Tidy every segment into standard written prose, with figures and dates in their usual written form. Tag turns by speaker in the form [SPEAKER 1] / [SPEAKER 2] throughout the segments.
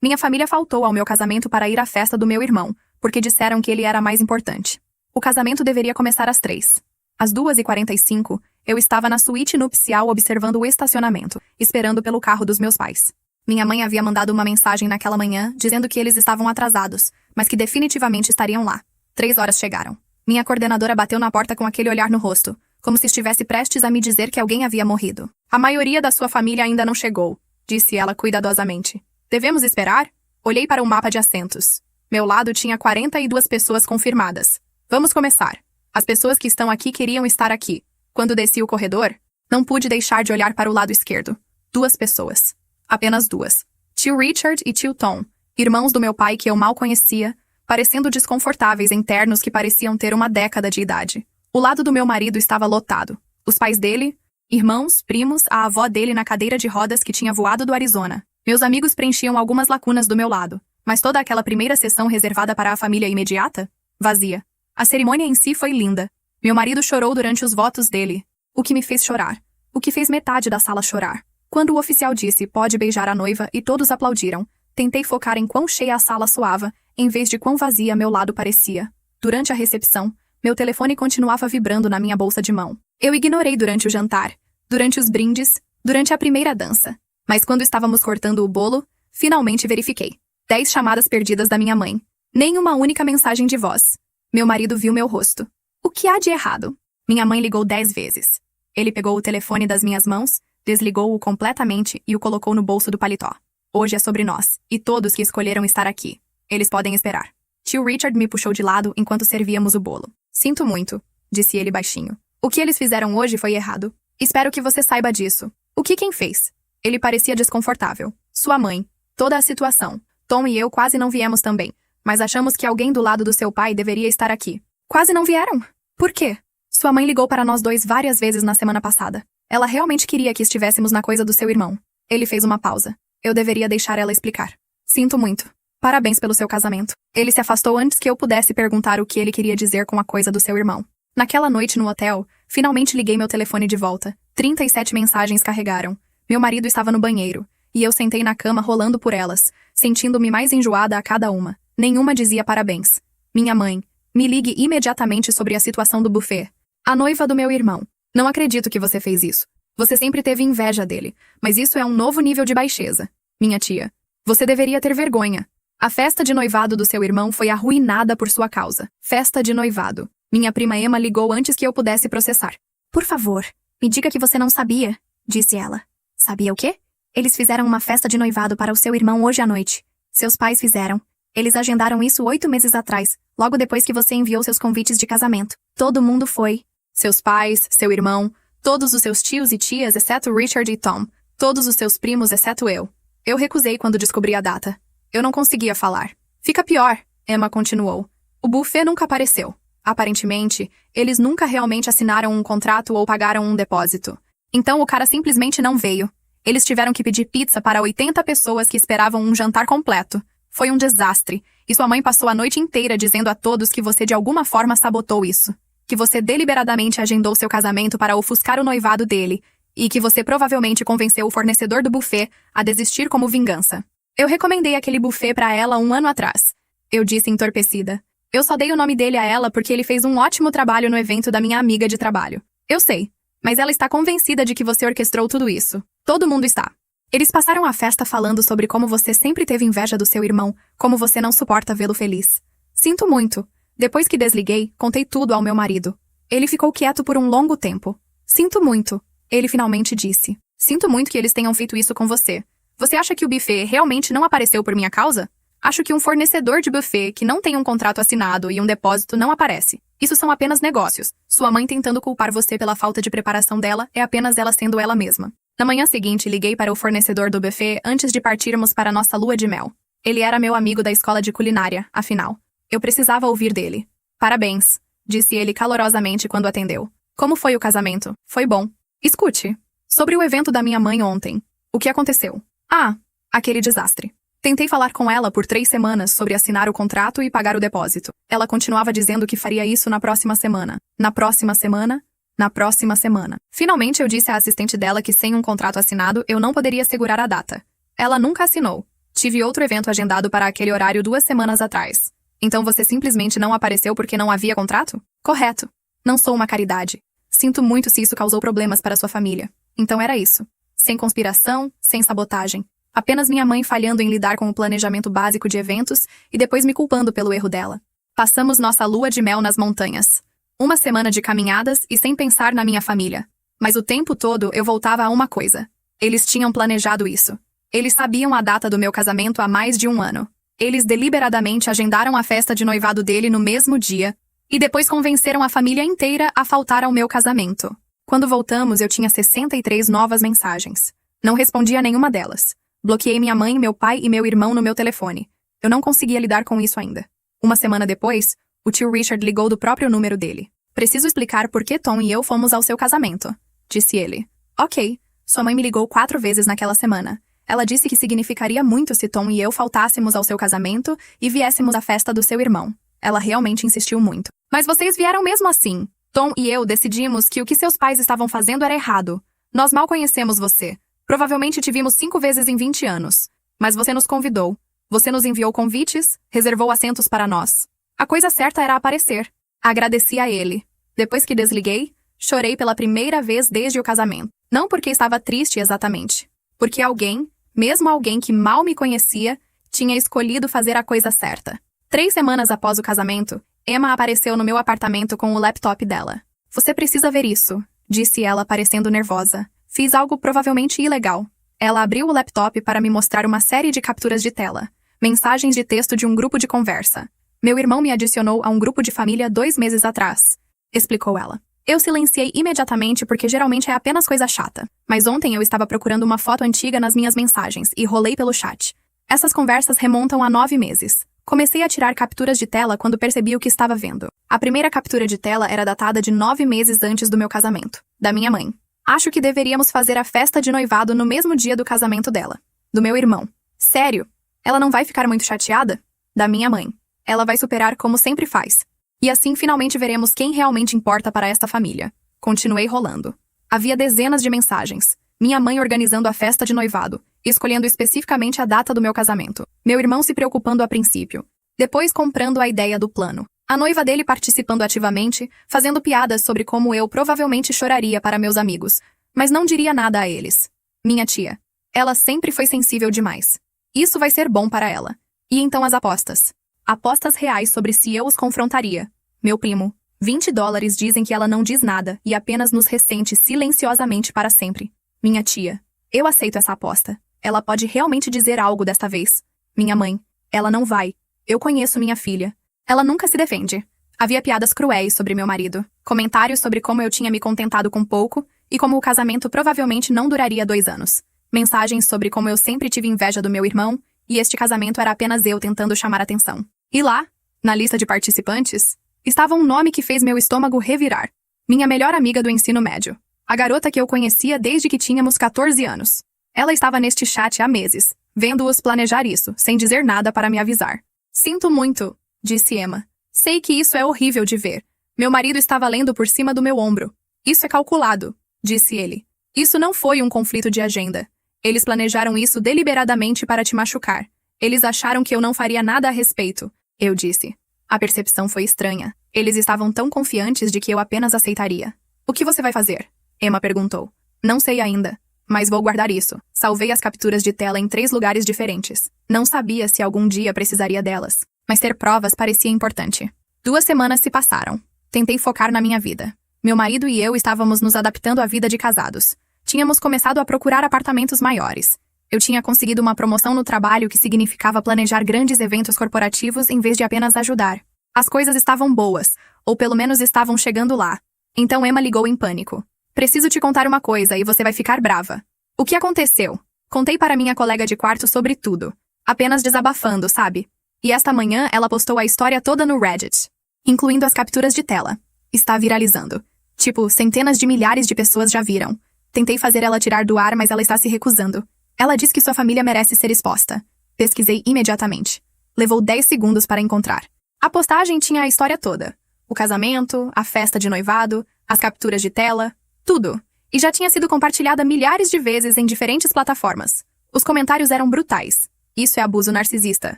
[SPEAKER 1] Minha família faltou ao meu casamento para ir à festa do meu irmão, porque disseram que ele era mais importante. O casamento deveria começar às 3. Às 2h45, eu estava na suíte nupcial observando o estacionamento, esperando pelo carro dos meus pais. Minha mãe havia mandado uma mensagem naquela manhã dizendo que eles estavam atrasados, mas que definitivamente estariam lá. 3 horas chegaram. Minha coordenadora bateu na porta com aquele olhar no rosto, como se estivesse prestes a me dizer que alguém havia morrido. A maioria da sua família ainda não chegou, disse ela cuidadosamente. Devemos esperar? Olhei para o mapa de assentos. Meu lado tinha 42 pessoas confirmadas. Vamos começar. As pessoas que estão aqui queriam estar aqui. Quando desci o corredor, não pude deixar de olhar para o lado esquerdo. 2 pessoas. Apenas 2. Tio Richard e tio Tom, irmãos do meu pai que eu mal conhecia, parecendo desconfortáveis em ternos que pareciam ter uma década de idade. O lado do meu marido estava lotado. Os pais dele, irmãos, primos, a avó dele na cadeira de rodas que tinha voado do Arizona. Meus amigos preenchiam algumas lacunas do meu lado, mas toda aquela primeira sessão reservada para a família imediata? Vazia. A cerimônia em si foi linda. Meu marido chorou durante os votos dele, o que me fez chorar. O que fez metade da sala chorar. Quando o oficial disse, pode beijar a noiva, e todos aplaudiram, tentei focar em quão cheia a sala soava, em vez de quão vazia meu lado parecia. Durante a recepção, meu telefone continuava vibrando na minha bolsa de mão. Eu ignorei durante o jantar, durante os brindes, durante a primeira dança. Mas quando estávamos cortando o bolo, finalmente verifiquei. 10 chamadas perdidas da minha mãe. Nem uma única mensagem de voz. Meu marido viu meu rosto. O que há de errado? Minha mãe ligou 10 vezes. Ele pegou o telefone das minhas mãos, desligou-o completamente e o colocou no bolso do paletó. Hoje é sobre nós, e todos que escolheram estar aqui. Eles podem esperar. Tio Richard me puxou de lado enquanto servíamos o bolo. Sinto muito, disse ele baixinho. O que eles fizeram hoje foi errado. Espero que você saiba disso. O que quem fez? Ele parecia desconfortável. Sua mãe. Toda a situação. Tom e eu quase não viemos também, mas achamos que alguém do lado do seu pai deveria estar aqui. Quase não vieram? Por quê? Sua mãe ligou para nós 2 várias vezes na semana passada. Ela realmente queria que estivéssemos na coisa do seu irmão. Ele fez uma pausa. Eu deveria deixar ela explicar. Sinto muito. Parabéns pelo seu casamento. Ele se afastou antes que eu pudesse perguntar o que ele queria dizer com a coisa do seu irmão. Naquela noite no hotel, finalmente liguei meu telefone de volta. 37 mensagens carregaram. Meu marido estava no banheiro, e eu sentei na cama rolando por elas, sentindo-me mais enjoada a cada uma. Nenhuma dizia parabéns. Minha mãe, me ligue imediatamente sobre a situação do buffet. A noiva do meu irmão. Não acredito que você fez isso. Você sempre teve inveja dele, mas isso é um novo nível de baixeza. Minha tia, você deveria ter vergonha. A festa de noivado do seu irmão foi arruinada por sua causa. Festa de noivado. Minha prima Emma ligou antes que eu pudesse processar. Por favor, me diga que você não sabia, disse ela. Sabia o quê? Eles fizeram uma festa de noivado para o seu irmão hoje à noite. Seus pais fizeram. Eles agendaram isso 8 meses atrás, logo depois que você enviou seus convites de casamento. Todo mundo foi. Seus pais, seu irmão, todos os seus tios e tias, exceto Richard e Tom. Todos os seus primos, exceto eu. Eu recusei quando descobri a data. Eu não conseguia falar. Fica pior, Emma continuou. O buffet nunca apareceu. Aparentemente, eles nunca realmente assinaram um contrato ou pagaram um depósito. Então o cara simplesmente não veio. Eles tiveram que pedir pizza para 80 pessoas que esperavam um jantar completo. Foi um desastre, e sua mãe passou a noite inteira dizendo a todos que você de alguma forma sabotou isso. Que você deliberadamente agendou seu casamento para ofuscar o noivado dele, e que você provavelmente convenceu o fornecedor do buffet a desistir como vingança. Eu recomendei aquele buffet para ela 1 ano atrás. Eu disse entorpecida. Eu só dei o nome dele a ela porque ele fez um ótimo trabalho no evento da minha amiga de trabalho. Eu sei, mas ela está convencida de que você orquestrou tudo isso. Todo mundo está. Eles passaram a festa falando sobre como você sempre teve inveja do seu irmão, como você não suporta vê-lo feliz. Sinto muito. Depois que desliguei, contei tudo ao meu marido. Ele ficou quieto por um longo tempo. Sinto muito. Ele finalmente disse. Sinto muito que eles tenham feito isso com você. Você acha que o buffet realmente não apareceu por minha causa? Acho que um fornecedor de buffet que não tem um contrato assinado e um depósito não aparece. Isso são apenas negócios. Sua mãe tentando culpar você pela falta de preparação dela é apenas ela sendo ela mesma. Na manhã seguinte, liguei para o fornecedor do buffet antes de partirmos para nossa lua de mel. Ele era meu amigo da escola de culinária, afinal. Eu precisava ouvir dele. Parabéns, disse ele calorosamente quando atendeu. Como foi o casamento? Foi bom. Escute. Sobre o evento da minha mãe ontem. O que aconteceu? Ah, aquele desastre. Tentei falar com ela por 3 semanas sobre assinar o contrato e pagar o depósito. Ela continuava dizendo que faria isso na próxima semana. Na próxima semana? Na próxima semana. Finalmente eu disse à assistente dela que sem um contrato assinado eu não poderia segurar a data. Ela nunca assinou. Tive outro evento agendado para aquele horário 2 semanas atrás. Então você simplesmente não apareceu porque não havia contrato? Correto. Não sou uma caridade. Sinto muito se isso causou problemas para sua família. Então era isso. Sem conspiração, sem sabotagem. Apenas minha mãe falhando em lidar com o planejamento básico de eventos e depois me culpando pelo erro dela. Passamos nossa lua de mel nas montanhas. 1 semana de caminhadas e sem pensar na minha família. Mas o tempo todo eu voltava a uma coisa. Eles tinham planejado isso. Eles sabiam a data do meu casamento há mais de 1 ano. Eles deliberadamente agendaram a festa de noivado dele no mesmo dia e depois convenceram a família inteira a faltar ao meu casamento. Quando voltamos, eu tinha 63 novas mensagens. Não respondi a nenhuma delas. Bloqueei minha mãe, meu pai e meu irmão no meu telefone. Eu não conseguia lidar com isso ainda. 1 semana depois, o tio Richard ligou do próprio número dele. Preciso explicar por que Tom e eu fomos ao seu casamento, disse ele. Ok, sua mãe me ligou 4 vezes naquela semana. Ela disse que significaria muito se Tom e eu faltássemos ao seu casamento e viéssemos à festa do seu irmão. Ela realmente insistiu muito. Mas vocês vieram mesmo assim. Tom e eu decidimos que o que seus pais estavam fazendo era errado. Nós mal conhecemos você. Provavelmente te vimos 5 vezes em 20 anos. Mas você nos convidou. Você nos enviou convites, reservou assentos para nós. A coisa certa era aparecer. Agradeci a ele. Depois que desliguei, chorei pela primeira vez desde o casamento. Não porque estava triste exatamente. Porque alguém, mesmo alguém que mal me conhecia, tinha escolhido fazer a coisa certa. 3 semanas após o casamento, Emma apareceu no meu apartamento com o laptop dela. Você precisa ver isso, disse ela parecendo nervosa. Fiz algo provavelmente ilegal. Ela abriu o laptop para me mostrar uma série de capturas de tela. Mensagens de texto de um grupo de conversa. Meu irmão me adicionou a um grupo de família 2 meses atrás, explicou ela. Eu silenciei imediatamente porque geralmente é apenas coisa chata. Mas ontem eu estava procurando uma foto antiga nas minhas mensagens e rolei pelo chat. Essas conversas remontam a 9 meses. Comecei a tirar capturas de tela quando percebi o que estava vendo. A primeira captura de tela era datada de 9 meses antes do meu casamento, da minha mãe. Acho que deveríamos fazer a festa de noivado no mesmo dia do casamento dela. Do meu irmão. Sério? Ela não vai ficar muito chateada? Da minha mãe. Ela vai superar como sempre faz. E assim finalmente veremos quem realmente importa para esta família. Continuei rolando. Havia dezenas de mensagens. Minha mãe organizando a festa de noivado, escolhendo especificamente a data do meu casamento. Meu irmão se preocupando a princípio. Depois comprando a ideia do plano. A noiva dele participando ativamente, fazendo piadas sobre como eu provavelmente choraria para meus amigos, mas não diria nada a eles. Minha tia. Ela sempre foi sensível demais. Isso vai ser bom para ela. E então as apostas. Apostas reais sobre se eu os confrontaria. Meu primo. $20 dizem que ela não diz nada e apenas nos ressente silenciosamente para sempre. Minha tia. Eu aceito essa aposta. Ela pode realmente dizer algo desta vez. Minha mãe. Ela não vai. Eu conheço minha filha. Ela nunca se defende. Havia piadas cruéis sobre meu marido. Comentários sobre como eu tinha me contentado com pouco e como o casamento provavelmente não duraria 2 anos. Mensagens sobre como eu sempre tive inveja do meu irmão e este casamento era apenas eu tentando chamar atenção. E lá, na lista de participantes, estava um nome que fez meu estômago revirar. Minha melhor amiga do ensino médio. A garota que eu conhecia desde que tínhamos 14 anos. Ela estava neste chat há meses, vendo-os planejar isso, sem dizer nada para me avisar. Sinto muito, disse Emma. Sei que isso é horrível de ver. Meu marido estava lendo por cima do meu ombro. Isso é calculado, disse ele. Isso não foi um conflito de agenda. Eles planejaram isso deliberadamente para te machucar. Eles acharam que eu não faria nada a respeito, eu disse. A percepção foi estranha. Eles estavam tão confiantes de que eu apenas aceitaria. O que você vai fazer? Emma perguntou. Não sei ainda, mas vou guardar isso. Salvei as capturas de tela em 3 lugares diferentes. Não sabia se algum dia precisaria delas, mas ter provas parecia importante. 2 semanas se passaram. Tentei focar na minha vida. Meu marido e eu estávamos nos adaptando à vida de casados. Tínhamos começado a procurar apartamentos maiores. Eu tinha conseguido uma promoção no trabalho que significava planejar grandes eventos corporativos em vez de apenas ajudar. As coisas estavam boas, ou pelo menos estavam chegando lá. Então Emma ligou em pânico. Preciso te contar uma coisa e você vai ficar brava. O que aconteceu? Contei para minha colega de quarto sobre tudo. Apenas desabafando, sabe? E esta manhã ela postou a história toda no Reddit, incluindo as capturas de tela. Está viralizando. Tipo, centenas de milhares de pessoas já viram. Tentei fazer ela tirar do ar, mas ela está se recusando. Ela diz que sua família merece ser exposta. Pesquisei imediatamente. Levou 10 segundos para encontrar. A postagem tinha a história toda. O casamento, a festa de noivado, as capturas de tela, tudo. E já tinha sido compartilhada milhares de vezes em diferentes plataformas. Os comentários eram brutais. Isso é abuso narcisista.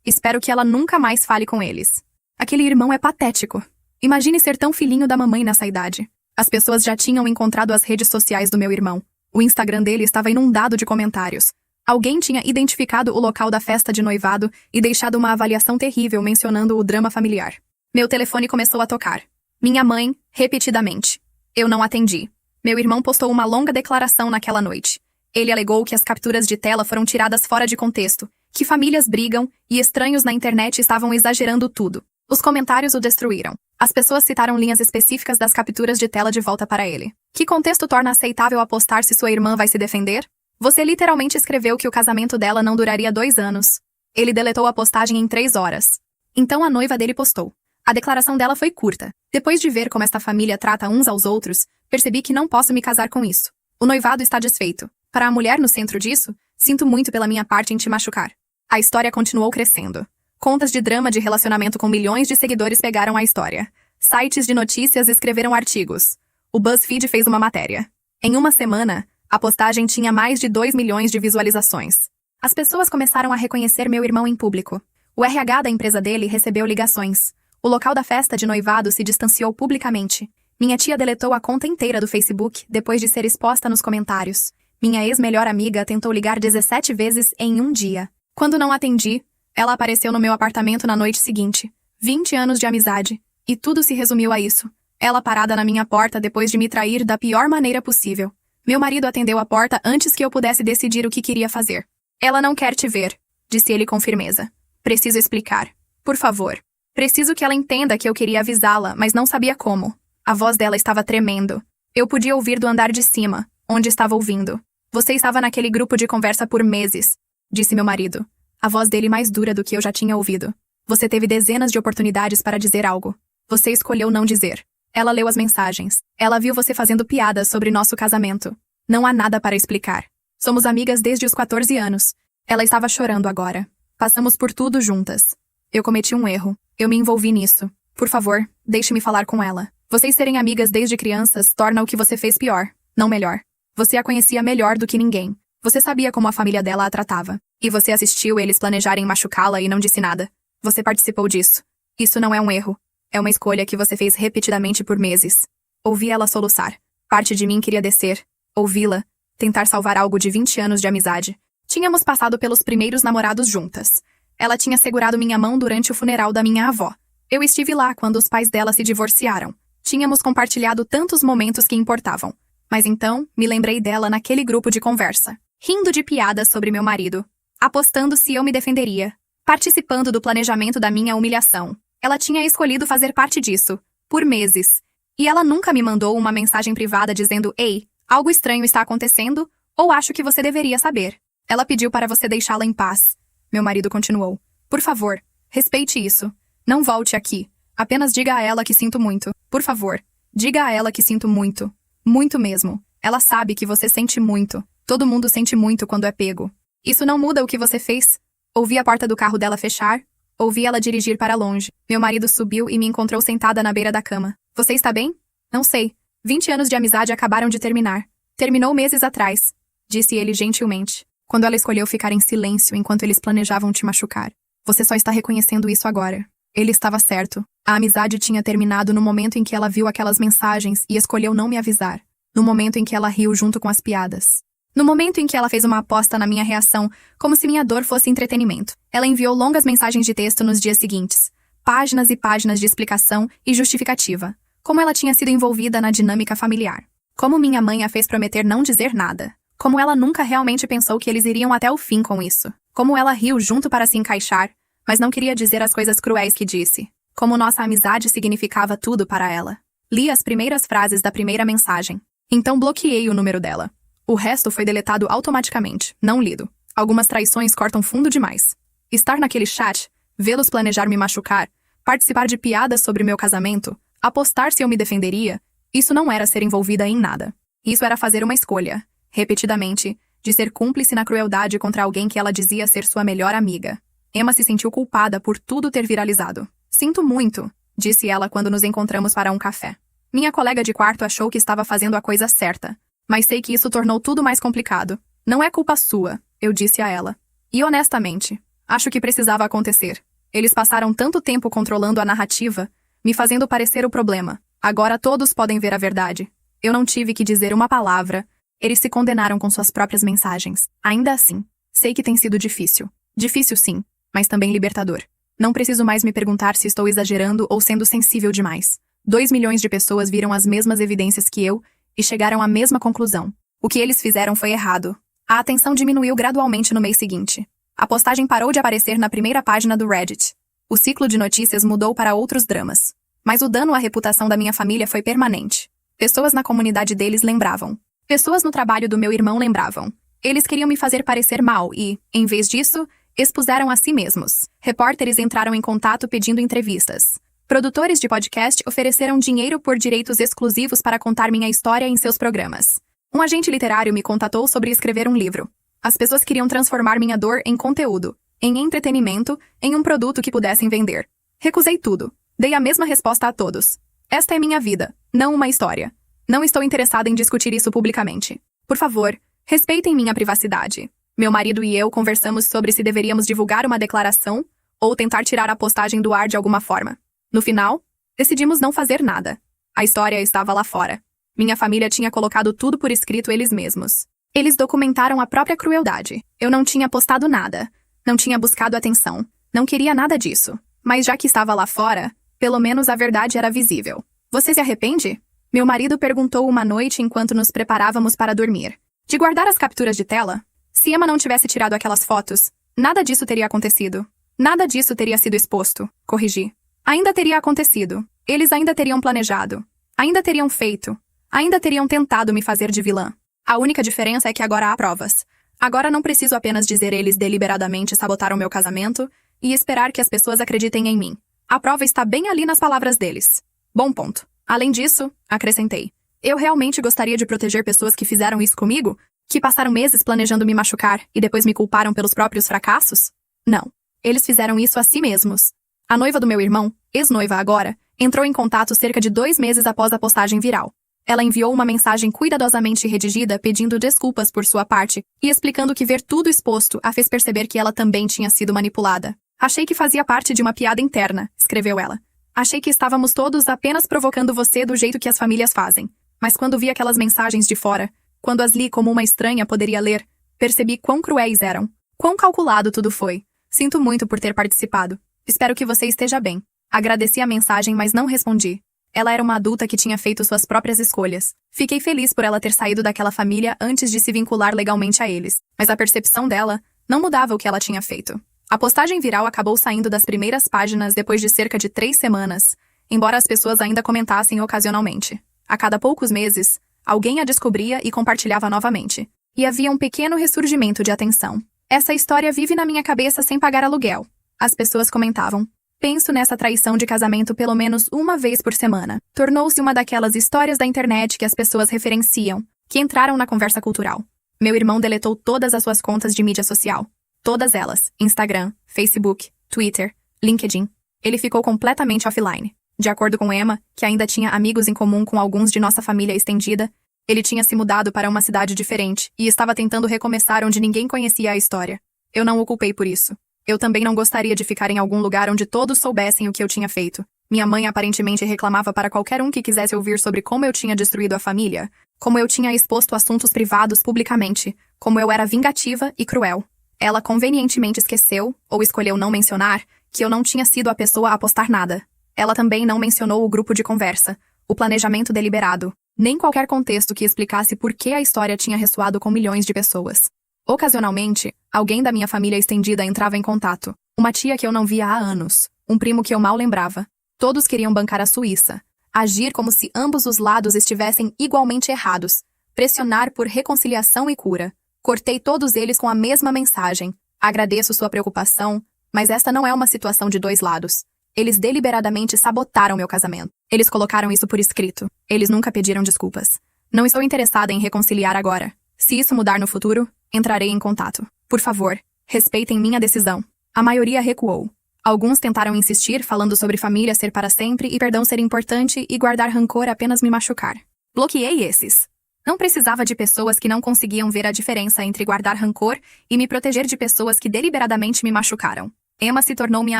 [SPEAKER 1] Espero que ela nunca mais fale com eles. Aquele irmão é patético. Imagine ser tão filhinho da mamãe nessa idade. As pessoas já tinham encontrado as redes sociais do meu irmão. O Instagram dele estava inundado de comentários. Alguém tinha identificado o local da festa de noivado e deixado uma avaliação terrível mencionando o drama familiar. Meu telefone começou a tocar. Minha mãe, repetidamente. Eu não atendi. Meu irmão postou uma longa declaração naquela noite. Ele alegou que as capturas de tela foram tiradas fora de contexto, que famílias brigam e estranhos na internet estavam exagerando tudo. Os comentários o destruíram. As pessoas citaram linhas específicas das capturas de tela de volta para ele. Que contexto torna aceitável apostar se sua irmã vai se defender? Você literalmente escreveu que o casamento dela não duraria 2 anos. Ele deletou a postagem em 3 horas. Então a noiva dele postou. A declaração dela foi curta. Depois de ver como esta família trata uns aos outros, percebi que não posso me casar com isso. O noivado está desfeito. Para a mulher no centro disso, sinto muito pela minha parte em te machucar. A história continuou crescendo. Contas de drama de relacionamento com milhões de seguidores pegaram a história. Sites de notícias escreveram artigos. O BuzzFeed fez uma matéria. Em uma semana, a postagem tinha mais de 2 milhões de visualizações. As pessoas começaram a reconhecer meu irmão em público. O RH da empresa dele recebeu ligações. O local da festa de noivado se distanciou publicamente. Minha tia deletou a conta inteira do Facebook depois de ser exposta nos comentários. Minha ex-melhor amiga tentou ligar 17 vezes em um dia. Quando não atendi, ela apareceu no meu apartamento na noite seguinte. 20 anos de amizade. E tudo se resumiu a isso. Ela parada na minha porta depois de me trair da pior maneira possível. Meu marido atendeu a porta antes que eu pudesse decidir o que queria fazer. Ela não quer te ver, disse ele com firmeza. Preciso explicar. Por favor. Preciso que ela entenda que eu queria avisá-la, mas não sabia como. A voz dela estava tremendo. Eu podia ouvir do andar de cima, onde estava ouvindo. Você estava naquele grupo de conversa por meses, disse meu marido. A voz dele mais dura do que eu já tinha ouvido. Você teve dezenas de oportunidades para dizer algo. Você escolheu não dizer. Ela leu as mensagens. Ela viu você fazendo piadas sobre nosso casamento. Não há nada para explicar. Somos amigas desde os 14 anos. Ela estava chorando agora. Passamos por tudo juntas. Eu cometi um erro. Eu me envolvi nisso. Por favor, deixe-me falar com ela. Vocês serem amigas desde crianças torna o que você fez pior, não melhor. Você a conhecia melhor do que ninguém. Você sabia como a família dela a tratava. E você assistiu eles planejarem machucá-la e não disse nada. Você participou disso. Isso não é um erro. É uma escolha que você fez repetidamente por meses. Ouvi ela soluçar. Parte de mim queria descer. Ouvi-la. Tentar salvar algo de 20 anos de amizade. Tínhamos passado pelos primeiros namorados juntas. Ela tinha segurado minha mão durante o funeral da minha avó. Eu estive lá quando os pais dela se divorciaram. Tínhamos compartilhado tantos momentos que importavam. Mas então, me lembrei dela naquele grupo de conversa. Rindo de piadas sobre meu marido. Apostando se eu me defenderia. Participando do planejamento da minha humilhação. Ela tinha escolhido fazer parte disso. Por meses. E ela nunca me mandou uma mensagem privada dizendo: Ei, algo estranho está acontecendo, ou acho que você deveria saber. Ela pediu para você deixá-la em paz. Meu marido continuou. Por favor, respeite isso. Não volte aqui. Apenas diga a ela que sinto muito. Por favor, diga a ela que sinto muito. Muito mesmo. Ela sabe que você sente muito. Todo mundo sente muito quando é pego. Isso não muda o que você fez. Ouvi a porta do carro dela fechar. Ouvi ela dirigir para longe. Meu marido subiu e me encontrou sentada na beira da cama. Você está bem? Não sei. 20 anos de amizade acabaram de terminar. Terminou meses atrás, disse ele gentilmente. Quando ela escolheu ficar em silêncio enquanto eles planejavam te machucar. Você só está reconhecendo isso agora. Ele estava certo. A amizade tinha terminado no momento em que ela viu aquelas mensagens e escolheu não me avisar. No momento em que ela riu junto com as piadas. No momento em que ela fez uma aposta na minha reação, como se minha dor fosse entretenimento. Ela enviou longas mensagens de texto nos dias seguintes. Páginas e páginas de explicação e justificativa. Como ela tinha sido envolvida na dinâmica familiar. Como minha mãe a fez prometer não dizer nada. Como ela nunca realmente pensou que eles iriam até o fim com isso. Como ela riu junto para se encaixar, mas não queria dizer as coisas cruéis que disse. Como nossa amizade significava tudo para ela. Li as primeiras frases da primeira mensagem. Então bloqueei o número dela. O resto foi deletado automaticamente, não lido. Algumas traições cortam fundo demais. Estar naquele chat, vê-los planejar me machucar, participar de piadas sobre meu casamento, apostar se eu me defenderia, isso não era ser envolvida em nada. Isso era fazer uma escolha, repetidamente, de ser cúmplice na crueldade contra alguém que ela dizia ser sua melhor amiga. Emma se sentiu culpada por tudo ter viralizado. Sinto muito, disse ela quando nos encontramos para um café. Minha colega de quarto achou que estava fazendo a coisa certa. Mas sei que isso tornou tudo mais complicado. Não é culpa sua, eu disse a ela. E honestamente, acho que precisava acontecer. Eles passaram tanto tempo controlando a narrativa, me fazendo parecer o problema. Agora todos podem ver a verdade. Eu não tive que dizer uma palavra. Eles se condenaram com suas próprias mensagens. Ainda assim, sei que tem sido difícil. Difícil sim, mas também libertador. Não preciso mais me perguntar se estou exagerando ou sendo sensível demais. 2 milhões de pessoas viram as mesmas evidências que eu e chegaram à mesma conclusão. O que eles fizeram foi errado. A atenção diminuiu gradualmente no mês seguinte. A postagem parou de aparecer na primeira página do Reddit. O ciclo de notícias mudou para outros dramas. Mas o dano à reputação da minha família foi permanente. Pessoas na comunidade deles lembravam. Pessoas no trabalho do meu irmão lembravam. Eles queriam me fazer parecer mal e, em vez disso, expuseram a si mesmos. Repórteres entraram em contato pedindo entrevistas. Produtores de podcast ofereceram dinheiro por direitos exclusivos para contar minha história em seus programas. Um agente literário me contatou sobre escrever um livro. As pessoas queriam transformar minha dor em conteúdo, em entretenimento, em um produto que pudessem vender. Recusei tudo. Dei a mesma resposta a todos. Esta é minha vida, não uma história. Não estou interessada em discutir isso publicamente. Por favor, respeitem minha privacidade. Meu marido e eu conversamos sobre se deveríamos divulgar uma declaração ou tentar tirar a postagem do ar de alguma forma. No final, decidimos não fazer nada. A história estava lá fora. Minha família tinha colocado tudo por escrito eles mesmos. Eles documentaram a própria crueldade. Eu não tinha postado nada. Não tinha buscado atenção. Não queria nada disso. Mas já que estava lá fora, pelo menos a verdade era visível. Você se arrepende? Meu marido perguntou uma noite enquanto nos preparávamos para dormir. De guardar as capturas de tela? Se Emma não tivesse tirado aquelas fotos, nada disso teria acontecido. Nada disso teria sido exposto. Corrigi. Ainda teria acontecido. Eles ainda teriam planejado. Ainda teriam feito. Ainda teriam tentado me fazer de vilã. A única diferença é que agora há provas. Agora não preciso apenas dizer eles deliberadamente sabotaram meu casamento e esperar que as pessoas acreditem em mim. A prova está bem ali nas palavras deles. Bom ponto. Além disso, acrescentei, eu realmente gostaria de proteger pessoas que fizeram isso comigo? Que passaram meses planejando me machucar e depois me culparam pelos próprios fracassos? Não. Eles fizeram isso a si mesmos. A noiva do meu irmão, ex-noiva agora, entrou em contato cerca de 2 meses após a postagem viral. Ela enviou uma mensagem cuidadosamente redigida pedindo desculpas por sua parte e explicando que ver tudo exposto a fez perceber que ela também tinha sido manipulada. Achei que fazia parte de uma piada interna, escreveu ela. Achei que estávamos todos apenas provocando você do jeito que as famílias fazem. Mas quando vi aquelas mensagens de fora, quando as li como uma estranha poderia ler, percebi quão cruéis eram. Quão calculado tudo foi. Sinto muito por ter participado. Espero que você esteja bem. Agradeci a mensagem, mas não respondi. Ela era uma adulta que tinha feito suas próprias escolhas. Fiquei feliz por ela ter saído daquela família antes de se vincular legalmente a eles, mas a percepção dela não mudava o que ela tinha feito. A postagem viral acabou saindo das primeiras páginas depois de cerca de 3 semanas, embora as pessoas ainda comentassem ocasionalmente. A cada poucos meses, alguém a descobria e compartilhava novamente. E havia um pequeno ressurgimento de atenção. Essa história vive na minha cabeça sem pagar aluguel. As pessoas comentavam. Penso nessa traição de casamento pelo menos uma vez por semana. Tornou-se uma daquelas histórias da internet que as pessoas referenciam, que entraram na conversa cultural. Meu irmão deletou todas as suas contas de mídia social. Todas elas. Instagram, Facebook, Twitter, LinkedIn. Ele ficou completamente offline. De acordo com Emma, que ainda tinha amigos em comum com alguns de nossa família estendida, ele tinha se mudado para uma cidade diferente e estava tentando recomeçar onde ninguém conhecia a história. Eu não o culpei por isso. Eu também não gostaria de ficar em algum lugar onde todos soubessem o que eu tinha feito. Minha mãe aparentemente reclamava para qualquer um que quisesse ouvir sobre como eu tinha destruído a família, como eu tinha exposto assuntos privados publicamente, como eu era vingativa e cruel. Ela convenientemente esqueceu, ou escolheu não mencionar, que eu não tinha sido a pessoa a postar nada. Ela também não mencionou o grupo de conversa, o planejamento deliberado, nem qualquer contexto que explicasse por que a história tinha ressoado com milhões de pessoas. Ocasionalmente, alguém da minha família estendida entrava em contato. Uma tia que eu não via há anos, um primo que eu mal lembrava. Todos queriam bancar a Suíça, agir como se ambos os lados estivessem igualmente errados, pressionar por reconciliação e cura. Cortei todos eles com a mesma mensagem. Agradeço sua preocupação, mas esta não é uma situação de 2 lados. Eles deliberadamente sabotaram meu casamento. Eles colocaram isso por escrito. Eles nunca pediram desculpas. Não estou interessada em reconciliar agora. Se isso mudar no futuro, entrarei em contato. Por favor, respeitem minha decisão. A maioria recuou. Alguns tentaram insistir falando sobre família ser para sempre e perdão ser importante e guardar rancor apenas me machucar. Bloqueei esses. Não precisava de pessoas que não conseguiam ver a diferença entre guardar rancor e me proteger de pessoas que deliberadamente me machucaram. Emma se tornou minha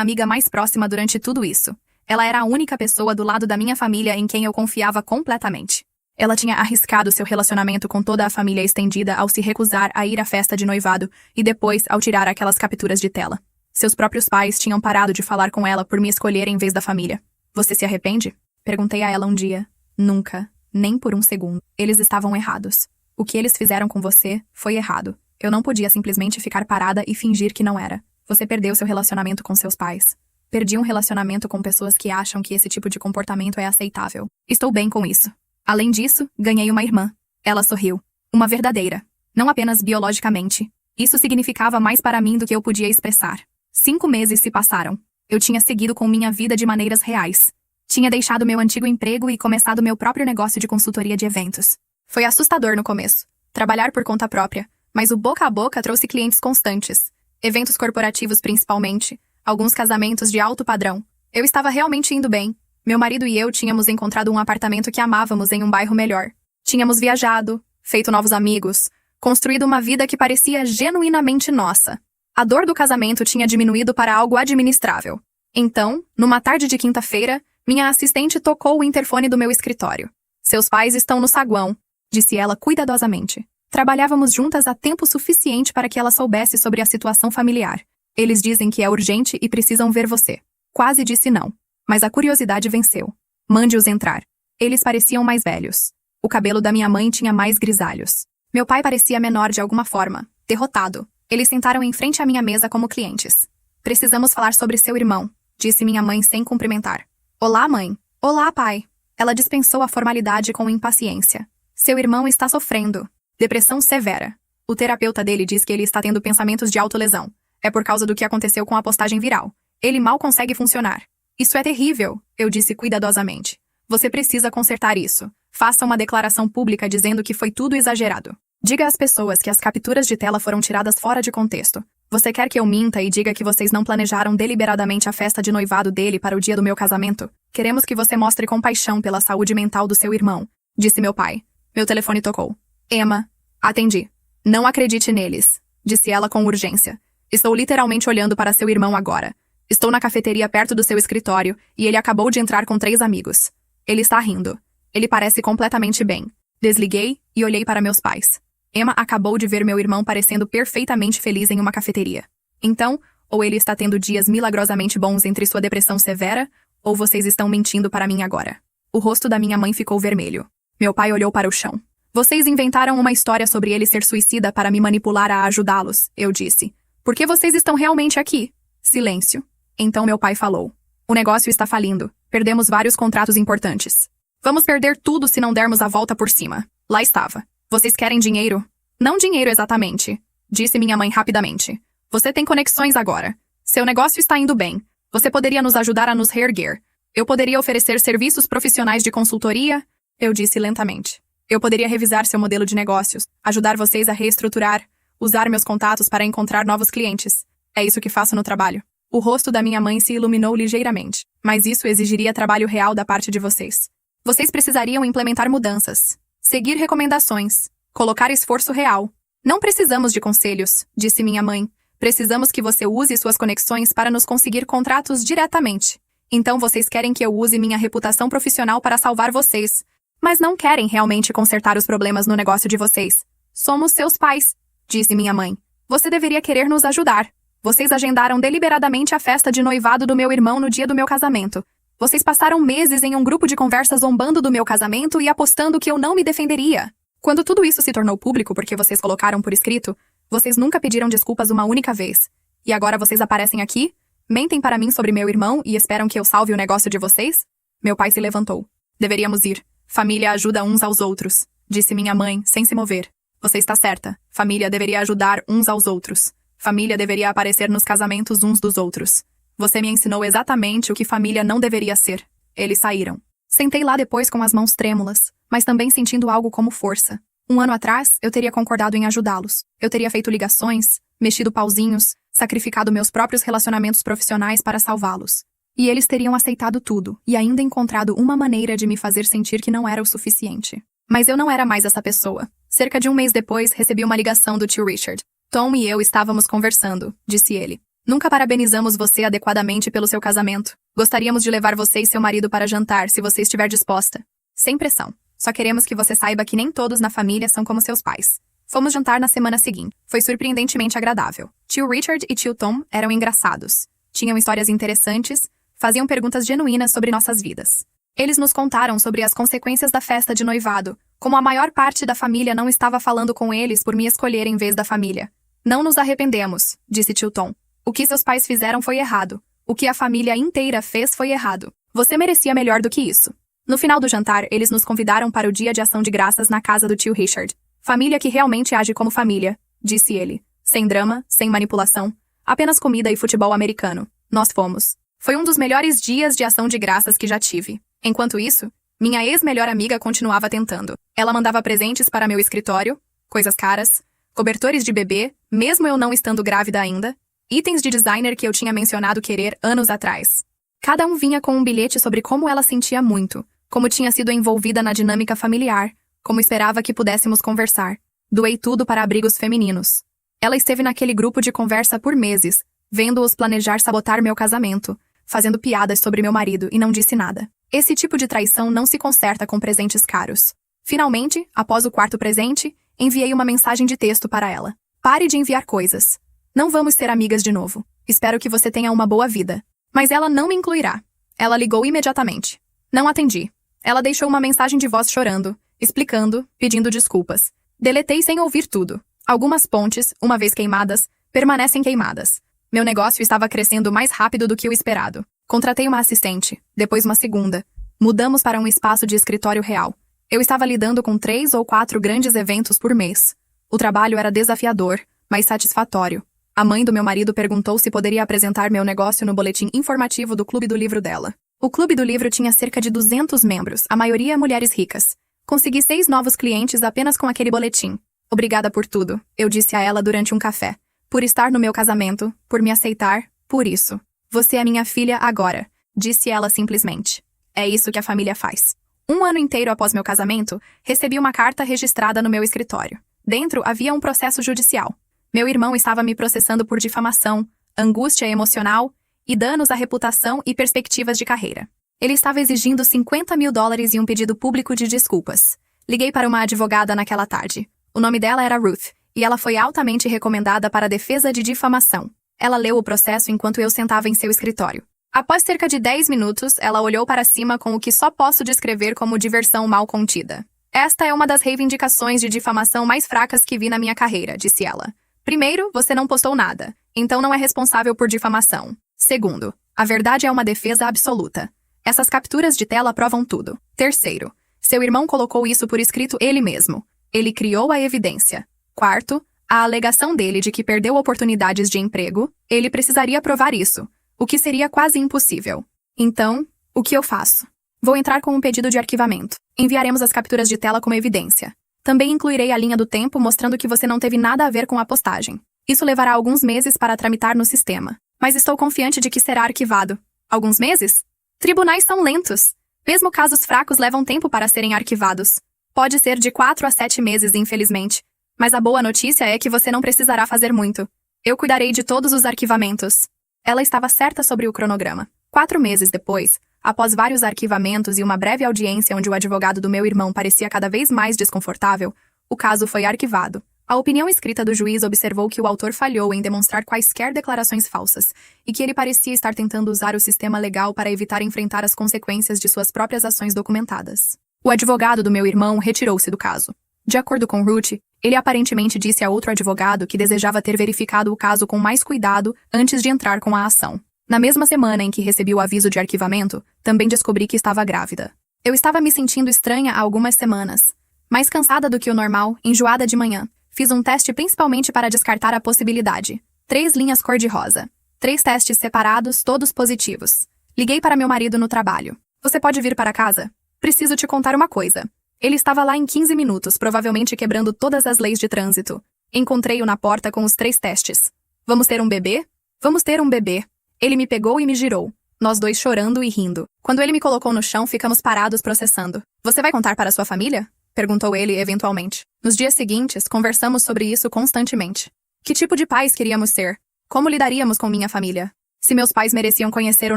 [SPEAKER 1] amiga mais próxima durante tudo isso. Ela era a única pessoa do lado da minha família em quem eu confiava completamente. Ela tinha arriscado seu relacionamento com toda a família estendida ao se recusar a ir à festa de noivado e depois ao tirar aquelas capturas de tela. Seus próprios pais tinham parado de falar com ela por me escolher em vez da família. Você se arrepende? Perguntei a ela um dia. Nunca. Nem por um segundo. Eles estavam errados. O que eles fizeram com você foi errado. Eu não podia simplesmente ficar parada e fingir que não era. Você perdeu seu relacionamento com seus pais. Perdi um relacionamento com pessoas que acham que esse tipo de comportamento é aceitável. Estou bem com isso. Além disso, ganhei uma irmã. Ela sorriu. Uma verdadeira. Não apenas biologicamente. Isso significava mais para mim do que eu podia expressar. 5 meses se passaram. Eu tinha seguido com minha vida de maneiras reais. Tinha deixado meu antigo emprego e começado meu próprio negócio de consultoria de eventos. Foi assustador no começo, trabalhar por conta própria, mas o boca a boca trouxe clientes constantes. Eventos corporativos principalmente, alguns casamentos de alto padrão. Eu estava realmente indo bem. Meu marido e eu tínhamos encontrado um apartamento que amávamos em um bairro melhor. Tínhamos viajado, feito novos amigos, construído uma vida que parecia genuinamente nossa. A dor do casamento tinha diminuído para algo administrável. Então, numa tarde de quinta-feira, minha assistente tocou o interfone do meu escritório. Seus pais estão no saguão, disse ela cuidadosamente. Trabalhávamos juntas há tempo suficiente para que ela soubesse sobre a situação familiar. Eles dizem que é urgente e precisam ver você. Quase disse não, mas a curiosidade venceu. Mande-os entrar. Eles pareciam mais velhos. O cabelo da minha mãe tinha mais grisalhos. Meu pai parecia menor de alguma forma, derrotado. Eles sentaram em frente à minha mesa como clientes. Precisamos falar sobre seu irmão, disse minha mãe sem cumprimentar. Olá, mãe. Olá, pai. Ela dispensou a formalidade com impaciência. Seu irmão está sofrendo. Depressão severa. O terapeuta dele diz que ele está tendo pensamentos de autolesão. É por causa do que aconteceu com a postagem viral. Ele mal consegue funcionar. Isso é terrível, eu disse cuidadosamente. Você precisa consertar isso. Faça uma declaração pública dizendo que foi tudo exagerado. Diga às pessoas que as capturas de tela foram tiradas fora de contexto. Você quer que eu minta e diga que vocês não planejaram deliberadamente a festa de noivado dele para o dia do meu casamento? Queremos que você mostre compaixão pela saúde mental do seu irmão, disse meu pai. Meu telefone tocou. Emma. Atendi. Não acredite neles, disse ela com urgência. Estou literalmente olhando para seu irmão agora. Estou na cafeteria perto do seu escritório e ele acabou de entrar com 3 amigos. Ele está rindo. Ele parece completamente bem. Desliguei e olhei para meus pais. Emma acabou de ver meu irmão parecendo perfeitamente feliz em uma cafeteria. Então, ou ele está tendo dias milagrosamente bons entre sua depressão severa, ou vocês estão mentindo para mim agora. O rosto da minha mãe ficou vermelho. Meu pai olhou para o chão. Vocês inventaram uma história sobre ele ser suicida para me manipular a ajudá-los, eu disse. Por que vocês estão realmente aqui? Silêncio. Então meu pai falou. O negócio está falindo. Perdemos vários contratos importantes. Vamos perder tudo se não dermos a volta por cima. Lá estava. Vocês querem dinheiro? Não dinheiro exatamente, disse minha mãe rapidamente. Você tem conexões agora. Seu negócio está indo bem. Você poderia nos ajudar a nos reerguer. Eu poderia oferecer serviços profissionais de consultoria? Eu disse lentamente. Eu poderia revisar seu modelo de negócios, ajudar vocês a reestruturar, usar meus contatos para encontrar novos clientes. É isso que faço no trabalho. O rosto da minha mãe se iluminou ligeiramente, mas isso exigiria trabalho real da parte de vocês. Vocês precisariam implementar mudanças. Seguir recomendações. Colocar esforço real. Não precisamos de conselhos, disse minha mãe. Precisamos que você use suas conexões para nos conseguir contratos diretamente. Então vocês querem que eu use minha reputação profissional para salvar vocês. Mas não querem realmente consertar os problemas no negócio de vocês. Somos seus pais, disse minha mãe. Você deveria querer nos ajudar. Vocês agendaram deliberadamente a festa de noivado do meu irmão no dia do meu casamento. Vocês passaram meses em um grupo de conversa zombando do meu casamento e apostando que eu não me defenderia. Quando tudo isso se tornou público porque vocês colocaram por escrito, vocês nunca pediram desculpas uma única vez. E agora vocês aparecem aqui, mentem para mim sobre meu irmão e esperam que eu salve o negócio de vocês? Meu pai se levantou. Deveríamos ir. Família ajuda uns aos outros, disse minha mãe, sem se mover. Você está certa. Família deveria ajudar uns aos outros. Família deveria aparecer nos casamentos uns dos outros. Você me ensinou exatamente o que família não deveria ser. Eles saíram. Sentei lá depois com as mãos trêmulas, mas também sentindo algo como força. 1 ano atrás, eu teria concordado em ajudá-los. Eu teria feito ligações, mexido pauzinhos, sacrificado meus próprios relacionamentos profissionais para salvá-los. E eles teriam aceitado tudo, e ainda encontrado uma maneira de me fazer sentir que não era o suficiente. Mas eu não era mais essa pessoa. Cerca de um mês depois, recebi uma ligação do tio Richard. Tom e eu estávamos conversando, disse ele. Nunca parabenizamos você adequadamente pelo seu casamento. Gostaríamos de levar você e seu marido para jantar, se você estiver disposta. Sem pressão. Só queremos que você saiba que nem todos na família são como seus pais. Fomos jantar na semana seguinte. Foi surpreendentemente agradável. Tio Richard e tio Tom eram engraçados. Tinham histórias interessantes, faziam perguntas genuínas sobre nossas vidas. Eles nos contaram sobre as consequências da festa de noivado, como a maior parte da família não estava falando com eles por me escolher em vez da família. Não nos arrependemos, disse tio Tom. O que seus pais fizeram foi errado. O que a família inteira fez foi errado. Você merecia melhor do que isso. No final do jantar, eles nos convidaram para o dia de ação de graças na casa do tio Richard. Família que realmente age como família, disse ele. Sem drama, sem manipulação. Apenas comida e futebol americano. Nós fomos. Foi um dos melhores dias de ação de graças que já tive. Enquanto isso, minha ex-melhor amiga continuava tentando. Ela mandava presentes para meu escritório, coisas caras, cobertores de bebê, mesmo eu não estando grávida ainda, itens de designer que eu tinha mencionado querer anos atrás. Cada um vinha com um bilhete sobre como ela sentia muito, como tinha sido envolvida na dinâmica familiar, como esperava que pudéssemos conversar. Doei tudo para abrigos femininos. Ela esteve naquele grupo de conversa por meses, vendo-os planejar sabotar meu casamento, fazendo piadas sobre meu marido e não disse nada. Esse tipo de traição não se conserta com presentes caros. Finalmente, após o quarto presente, enviei uma mensagem de texto para ela. Pare de enviar coisas. Não vamos ser amigas de novo. Espero que você tenha uma boa vida. Mas ela não me incluirá. Ela ligou imediatamente. Não atendi. Ela deixou uma mensagem de voz chorando, explicando, pedindo desculpas. Deletei sem ouvir tudo. Algumas pontes, uma vez queimadas, permanecem queimadas. Meu negócio estava crescendo mais rápido do que o esperado. Contratei uma assistente, depois uma segunda. Mudamos para um espaço de escritório real. Eu estava lidando com 3 ou 4 grandes eventos por mês. O trabalho era desafiador, mas satisfatório. A mãe do meu marido perguntou se poderia apresentar meu negócio no boletim informativo do Clube do Livro dela. O Clube do Livro tinha cerca de 200 membros, a maioria mulheres ricas. Consegui 6 novos clientes apenas com aquele boletim. Obrigada por tudo, eu disse a ela durante um café. Por estar no meu casamento, por me aceitar, por isso. Você é minha filha agora, disse ela simplesmente. É isso que a família faz. Um ano inteiro após meu casamento, recebi uma carta registrada no meu escritório. Dentro havia um processo judicial. Meu irmão estava me processando por difamação, angústia emocional e danos à reputação e perspectivas de carreira. Ele estava exigindo $50 mil e um pedido público de desculpas. Liguei para uma advogada naquela tarde. O nome dela era Ruth, e ela foi altamente recomendada para a defesa de difamação. Ela leu o processo enquanto eu sentava em seu escritório. Após cerca de 10 minutos, ela olhou para cima com o que só posso descrever como diversão mal contida. Esta é uma das reivindicações de difamação mais fracas que vi na minha carreira, disse ela. Primeiro, você não postou nada, então não é responsável por difamação. Segundo, a verdade é uma defesa absoluta. Essas capturas de tela provam tudo. Terceiro, seu irmão colocou isso por escrito ele mesmo. Ele criou a evidência. Quarto, a alegação dele de que perdeu oportunidades de emprego, ele precisaria provar isso, o que seria quase impossível. Então, o que eu faço? Vou entrar com um pedido de arquivamento. Enviaremos as capturas de tela como evidência. Também incluirei a linha do tempo mostrando que você não teve nada a ver com a postagem. Isso levará alguns meses para tramitar no sistema, mas estou confiante de que será arquivado. Alguns meses? Tribunais são lentos. Mesmo casos fracos levam tempo para serem arquivados. Pode ser de 4 a 7 meses, infelizmente. Mas a boa notícia é que você não precisará fazer muito. Eu cuidarei de todos os arquivamentos. Ela estava certa sobre o cronograma. 4 meses depois, após vários arquivamentos e uma breve audiência onde o advogado do meu irmão parecia cada vez mais desconfortável, o caso foi arquivado. A opinião escrita do juiz observou que o autor falhou em demonstrar quaisquer declarações falsas e que ele parecia estar tentando usar o sistema legal para evitar enfrentar as consequências de suas próprias ações documentadas. O advogado do meu irmão retirou-se do caso. De acordo com Ruth, ele aparentemente disse a outro advogado que desejava ter verificado o caso com mais cuidado antes de entrar com a ação. Na mesma semana em que recebi o aviso de arquivamento, também descobri que estava grávida. Eu estava me sentindo estranha há algumas semanas. Mais cansada do que o normal, enjoada de manhã. Fiz um teste principalmente para descartar a possibilidade. 3 linhas cor-de-rosa. 3 testes separados, todos positivos. Liguei para meu marido no trabalho. Você pode vir para casa? Preciso te contar uma coisa. Ele estava lá em 15 minutos, provavelmente quebrando todas as leis de trânsito. Encontrei-o na porta com os 3 testes. Vamos ter um bebê? Vamos ter um bebê. Ele me pegou e me girou. Nós dois chorando e rindo. Quando ele me colocou no chão, ficamos parados processando. Você vai contar para sua família? Perguntou ele eventualmente. Nos dias seguintes, conversamos sobre isso constantemente. Que tipo de pais queríamos ser? Como lidaríamos com minha família? Se meus pais mereciam conhecer o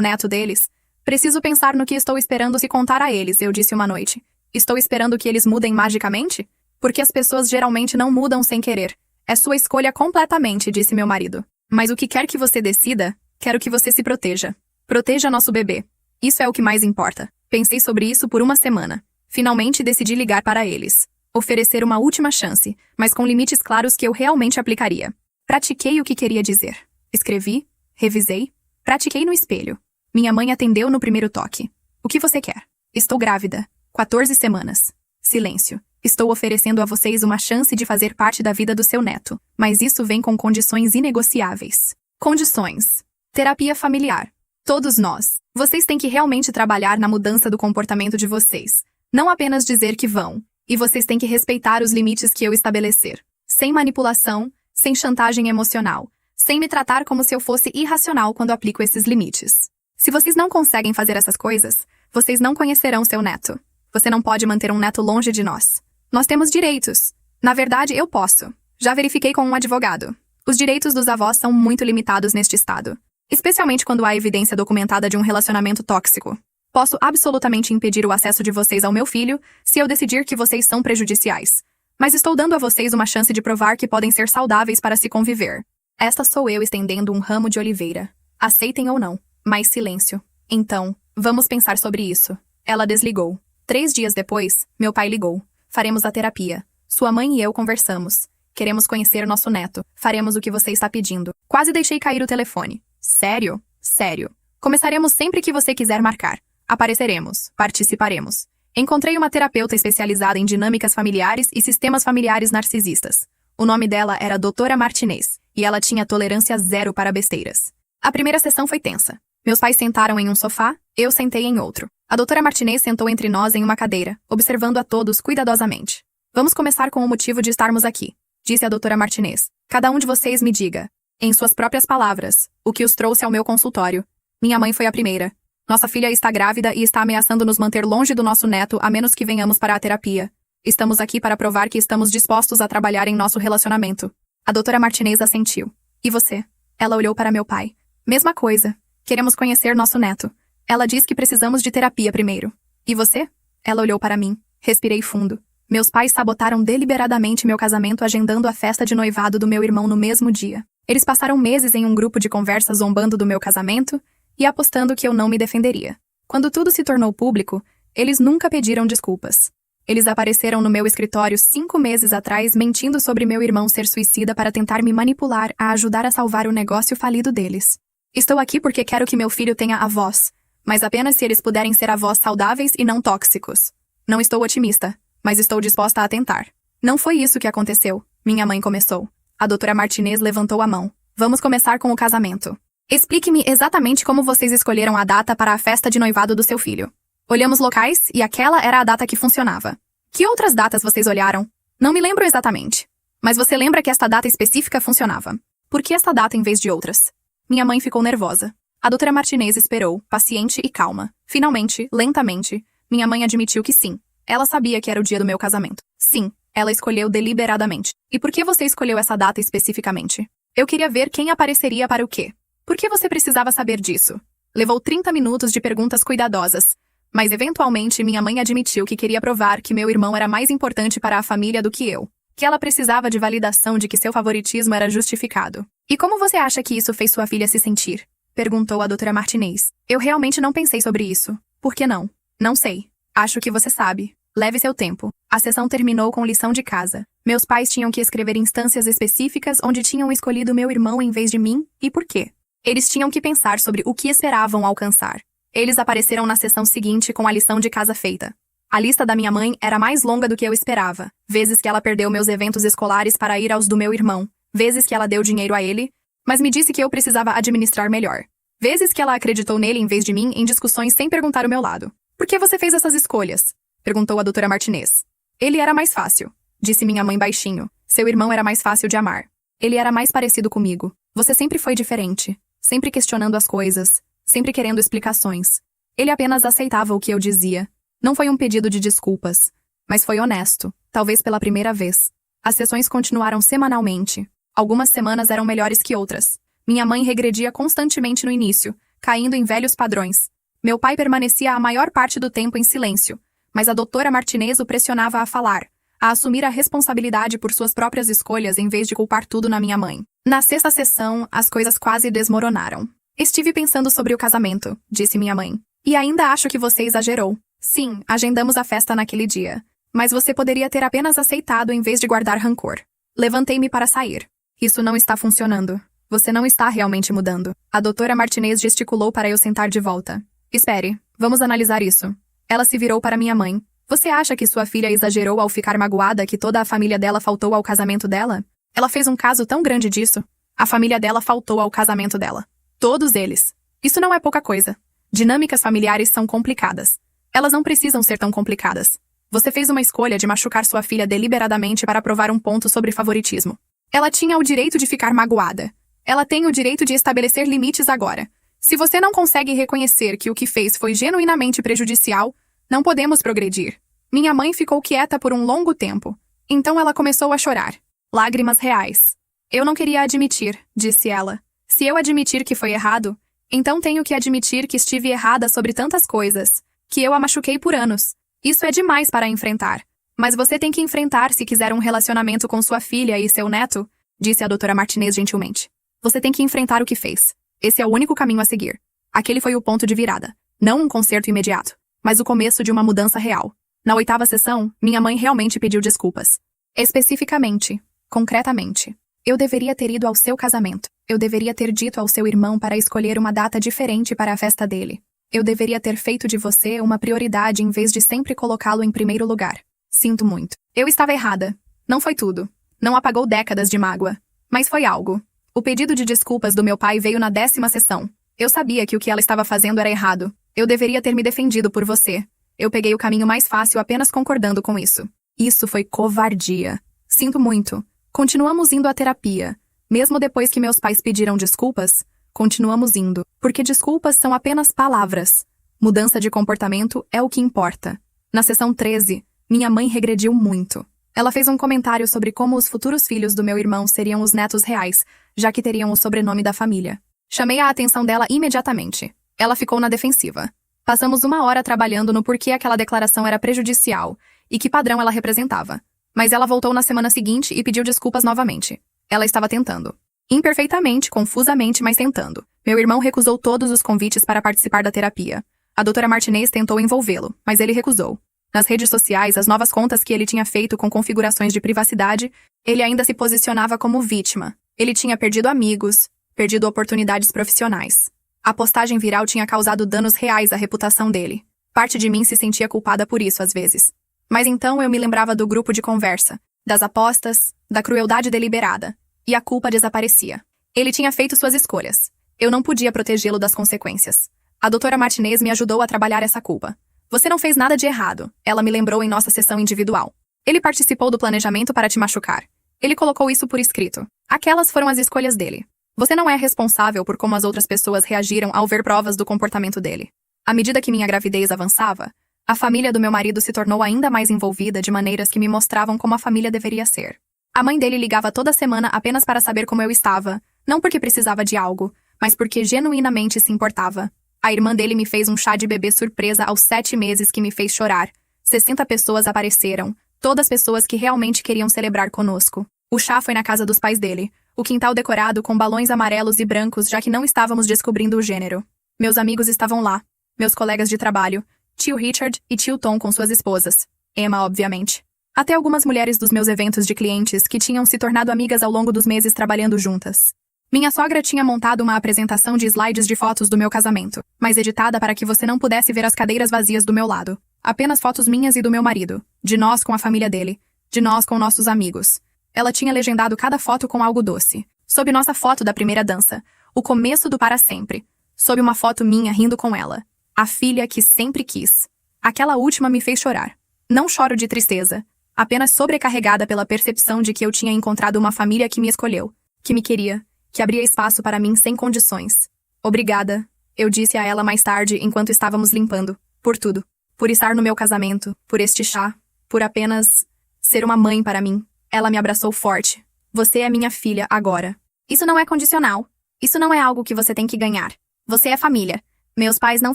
[SPEAKER 1] neto deles, preciso pensar no que estou esperando se contar a eles, eu disse uma noite. Estou esperando que eles mudem magicamente? Porque as pessoas geralmente não mudam sem querer. É sua escolha completamente, disse meu marido. Mas o que quer que você decida, quero que você se proteja. Proteja nosso bebê. Isso é o que mais importa. Pensei sobre isso por uma semana. Finalmente decidi ligar para eles. Oferecer uma última chance, mas com limites claros que eu realmente aplicaria. Pratiquei o que queria dizer. Escrevi, revisei, pratiquei no espelho. Minha mãe atendeu no primeiro toque. O que você quer? Estou grávida. 14 semanas. Silêncio. Estou oferecendo a vocês uma chance de fazer parte da vida do seu neto, mas isso vem com condições inegociáveis. Condições. Terapia familiar. Todos nós. Vocês têm que realmente trabalhar na mudança do comportamento de vocês. Não apenas dizer que vão. E vocês têm que respeitar os limites que eu estabelecer. Sem manipulação, sem chantagem emocional, sem me tratar como se eu fosse irracional quando aplico esses limites. Se vocês não conseguem fazer essas coisas, vocês não conhecerão seu neto. Você não pode manter um neto longe de nós. Nós temos direitos. Na verdade, eu posso. Já verifiquei com um advogado. Os direitos dos avós são muito limitados neste estado. Especialmente quando há evidência documentada de um relacionamento tóxico. Posso absolutamente impedir o acesso de vocês ao meu filho se eu decidir que vocês são prejudiciais. Mas estou dando a vocês uma chance de provar que podem ser saudáveis para se conviver. Esta sou eu estendendo um ramo de oliveira. Aceitem ou não. Mais silêncio. Então, vamos pensar sobre isso. Ela desligou. 3 dias depois, meu pai ligou. Faremos a terapia. Sua mãe e eu conversamos. Queremos conhecer nosso neto. Faremos o que você está pedindo. Quase deixei cair o telefone. Sério? Sério. Começaremos sempre que você quiser marcar. Apareceremos. Participaremos. Encontrei uma terapeuta especializada em dinâmicas familiares e sistemas familiares narcisistas. O nome dela era Doutora Martinez, e ela tinha tolerância zero para besteiras. A primeira sessão foi tensa. Meus pais sentaram em um sofá, eu sentei em outro. A doutora Martinez sentou entre nós em uma cadeira, observando a todos cuidadosamente. Vamos começar com o motivo de estarmos aqui, disse a doutora Martinez. Cada um de vocês me diga, em suas próprias palavras, o que os trouxe ao meu consultório. Minha mãe foi a primeira. Nossa filha está grávida e está ameaçando nos manter longe do nosso neto a menos que venhamos para a terapia. Estamos aqui para provar que estamos dispostos a trabalhar em nosso relacionamento. A doutora Martinez assentiu. E você? Ela olhou para meu pai. Mesma coisa. Queremos conhecer nosso neto. Ela diz que precisamos de terapia primeiro. E você? Ela olhou para mim. Respirei fundo. Meus pais sabotaram deliberadamente meu casamento agendando a festa de noivado do meu irmão no mesmo dia. Eles passaram meses em um grupo de conversa zombando do meu casamento e apostando que eu não me defenderia. Quando tudo se tornou público, eles nunca pediram desculpas. Eles apareceram no meu escritório 5 meses atrás mentindo sobre meu irmão ser suicida para tentar me manipular a ajudar a salvar o negócio falido deles. Estou aqui porque quero que meu filho tenha avós, mas apenas se eles puderem ser avós saudáveis e não tóxicos. Não estou otimista, mas estou disposta a tentar. Não foi isso que aconteceu, minha mãe começou. A doutora Martinez levantou a mão. Vamos começar com o casamento. Explique-me exatamente como vocês escolheram a data para a festa de noivado do seu filho. Olhamos locais e aquela era a data que funcionava. Que outras datas vocês olharam? Não me lembro exatamente. Mas você lembra que esta data específica funcionava. Por que esta data em vez de outras? Minha mãe ficou nervosa. A doutora Martinez esperou, paciente e calma. Finalmente, lentamente, minha mãe admitiu que sim. Ela sabia que era o dia do meu casamento. Sim, ela escolheu deliberadamente. E por que você escolheu essa data especificamente? Eu queria ver quem apareceria para o quê. Por que você precisava saber disso? Levou 30 minutos de perguntas cuidadosas. Mas eventualmente minha mãe admitiu que queria provar que meu irmão era mais importante para a família do que eu. Que ela precisava de validação de que seu favoritismo era justificado. E como você acha que isso fez sua filha se sentir? Perguntou a doutora Martinez. Eu realmente não pensei sobre isso. Por que não? Não sei. Acho que você sabe. Leve seu tempo. A sessão terminou com lição de casa. Meus pais tinham que escrever instâncias específicas onde tinham escolhido meu irmão em vez de mim e por quê. Eles tinham que pensar sobre o que esperavam alcançar. Eles apareceram na sessão seguinte com a lição de casa feita. A lista da minha mãe era mais longa do que eu esperava. Vezes que ela perdeu meus eventos escolares para ir aos do meu irmão. Vezes que ela deu dinheiro a ele, mas me disse que eu precisava administrar melhor. Vezes que ela acreditou nele em vez de mim em discussões sem perguntar o meu lado. Por que você fez essas escolhas? Perguntou a doutora Martinez. Ele era mais fácil, disse minha mãe baixinho. Seu irmão era mais fácil de amar. Ele era mais parecido comigo. Você sempre foi diferente. Sempre questionando as coisas. Sempre querendo explicações. Ele apenas aceitava o que eu dizia. Não foi um pedido de desculpas. Mas foi honesto, talvez pela primeira vez. As sessões continuaram semanalmente. Algumas semanas eram melhores que outras. Minha mãe regredia constantemente no início, caindo em velhos padrões. Meu pai permanecia a maior parte do tempo em silêncio, mas a doutora Martinez o pressionava a falar, a assumir a responsabilidade por suas próprias escolhas em vez de culpar tudo na minha mãe. Na sexta sessão, as coisas quase desmoronaram. Estive pensando sobre o casamento, disse minha mãe. E ainda acho que você exagerou. Sim, agendamos a festa naquele dia. Mas você poderia ter apenas aceitado em vez de guardar rancor. Levantei-me para sair. Isso não está funcionando. Você não está realmente mudando. A doutora Martinez gesticulou para eu sentar de volta. Espere, vamos analisar isso. Ela se virou para minha mãe. Você acha que sua filha exagerou ao ficar magoada que toda a família dela faltou ao casamento dela? Ela fez um caso tão grande disso. A família dela faltou ao casamento dela. Todos eles. Isso não é pouca coisa. Dinâmicas familiares são complicadas. Elas não precisam ser tão complicadas. Você fez uma escolha de machucar sua filha deliberadamente para provar um ponto sobre favoritismo. Ela tinha o direito de ficar magoada. Ela tem o direito de estabelecer limites agora. Se você não consegue reconhecer que o que fez foi genuinamente prejudicial, não podemos progredir. Minha mãe ficou quieta por um longo tempo. Então ela começou a chorar. Lágrimas reais. Eu não queria admitir, disse ela. Se eu admitir que foi errado, então tenho que admitir que estive errada sobre tantas coisas, que eu a machuquei por anos. Isso é demais para enfrentar. Mas você tem que enfrentar se quiser um relacionamento com sua filha e seu neto, disse a doutora Martinez gentilmente. Você tem que enfrentar o que fez. Esse é o único caminho a seguir. Aquele foi o ponto de virada. Não um conserto imediato, mas o começo de uma mudança real. Na oitava sessão, minha mãe realmente pediu desculpas. Especificamente, concretamente. Eu deveria ter ido ao seu casamento. Eu deveria ter dito ao seu irmão para escolher uma data diferente para a festa dele. Eu deveria ter feito de você uma prioridade em vez de sempre colocá-lo em primeiro lugar. Sinto muito. Eu estava errada. Não foi tudo. Não apagou décadas de mágoa. Mas foi algo. O pedido de desculpas do meu pai veio na 10ª sessão. Eu sabia que o que ela estava fazendo era errado. Eu deveria ter me defendido por você. Eu peguei o caminho mais fácil apenas concordando com isso. Isso foi covardia. Sinto muito. Continuamos indo à terapia. Mesmo depois que meus pais pediram desculpas, continuamos indo. Porque desculpas são apenas palavras. Mudança de comportamento é o que importa. Na sessão 13, minha mãe regrediu muito. Ela fez um comentário sobre como os futuros filhos do meu irmão seriam os netos reais, já que teriam o sobrenome da família. Chamei a atenção dela imediatamente. Ela ficou na defensiva. Passamos 1 hora trabalhando no porquê aquela declaração era prejudicial e que padrão ela representava. Mas ela voltou na semana seguinte e pediu desculpas novamente. Ela estava tentando. Imperfeitamente, confusamente, mas tentando. Meu irmão recusou todos os convites para participar da terapia. A doutora Martinez tentou envolvê-lo, mas ele recusou. Nas redes sociais, as novas contas que ele tinha feito com configurações de privacidade, ele ainda se posicionava como vítima. Ele tinha perdido amigos, perdido oportunidades profissionais. A postagem viral tinha causado danos reais à reputação dele. Parte de mim se sentia culpada por isso às vezes. Mas então eu me lembrava do grupo de conversa, das apostas, da crueldade deliberada, e a culpa desaparecia. Ele tinha feito suas escolhas. Eu não podia protegê-lo das consequências. A doutora Martinez me ajudou a trabalhar essa culpa. Você não fez nada de errado, ela me lembrou em nossa sessão individual. Ele participou do planejamento para te machucar. Ele colocou isso por escrito. Aquelas foram as escolhas dele. Você não é responsável por como as outras pessoas reagiram ao ver provas do comportamento dele. À medida que minha gravidez avançava, a família do meu marido se tornou ainda mais envolvida de maneiras que me mostravam como a família deveria ser. A mãe dele ligava toda semana apenas para saber como eu estava, não porque precisava de algo, mas porque genuinamente se importava. A irmã dele me fez um chá de bebê surpresa aos 7 meses que me fez chorar. 60 pessoas apareceram, todas pessoas que realmente queriam celebrar conosco. O chá foi na casa dos pais dele, o quintal decorado com balões amarelos e brancos já que não estávamos descobrindo o gênero. Meus amigos estavam lá, meus colegas de trabalho, tio Richard e tio Tom com suas esposas. Emma, obviamente. Até algumas mulheres dos meus eventos de clientes que tinham se tornado amigas ao longo dos meses trabalhando juntas. Minha sogra tinha montado uma apresentação de slides de fotos do meu casamento, mas editada para que você não pudesse ver as cadeiras vazias do meu lado. Apenas fotos minhas e do meu marido, de nós com a família dele, de nós com nossos amigos. Ela tinha legendado cada foto com algo doce. Sob nossa foto da primeira dança, o começo do para sempre. Sob uma foto minha rindo com ela. A filha que sempre quis. Aquela última me fez chorar. Não choro de tristeza, apenas sobrecarregada pela percepção de que eu tinha encontrado uma família que me escolheu, que me queria, que abria espaço para mim sem condições. Obrigada, eu disse a ela mais tarde enquanto estávamos limpando, por tudo. Por estar no meu casamento, por este chá, por apenas ser uma mãe para mim. Ela me abraçou forte. Você é minha filha agora. Isso não é condicional. Isso não é algo que você tem que ganhar. Você é família. Meus pais não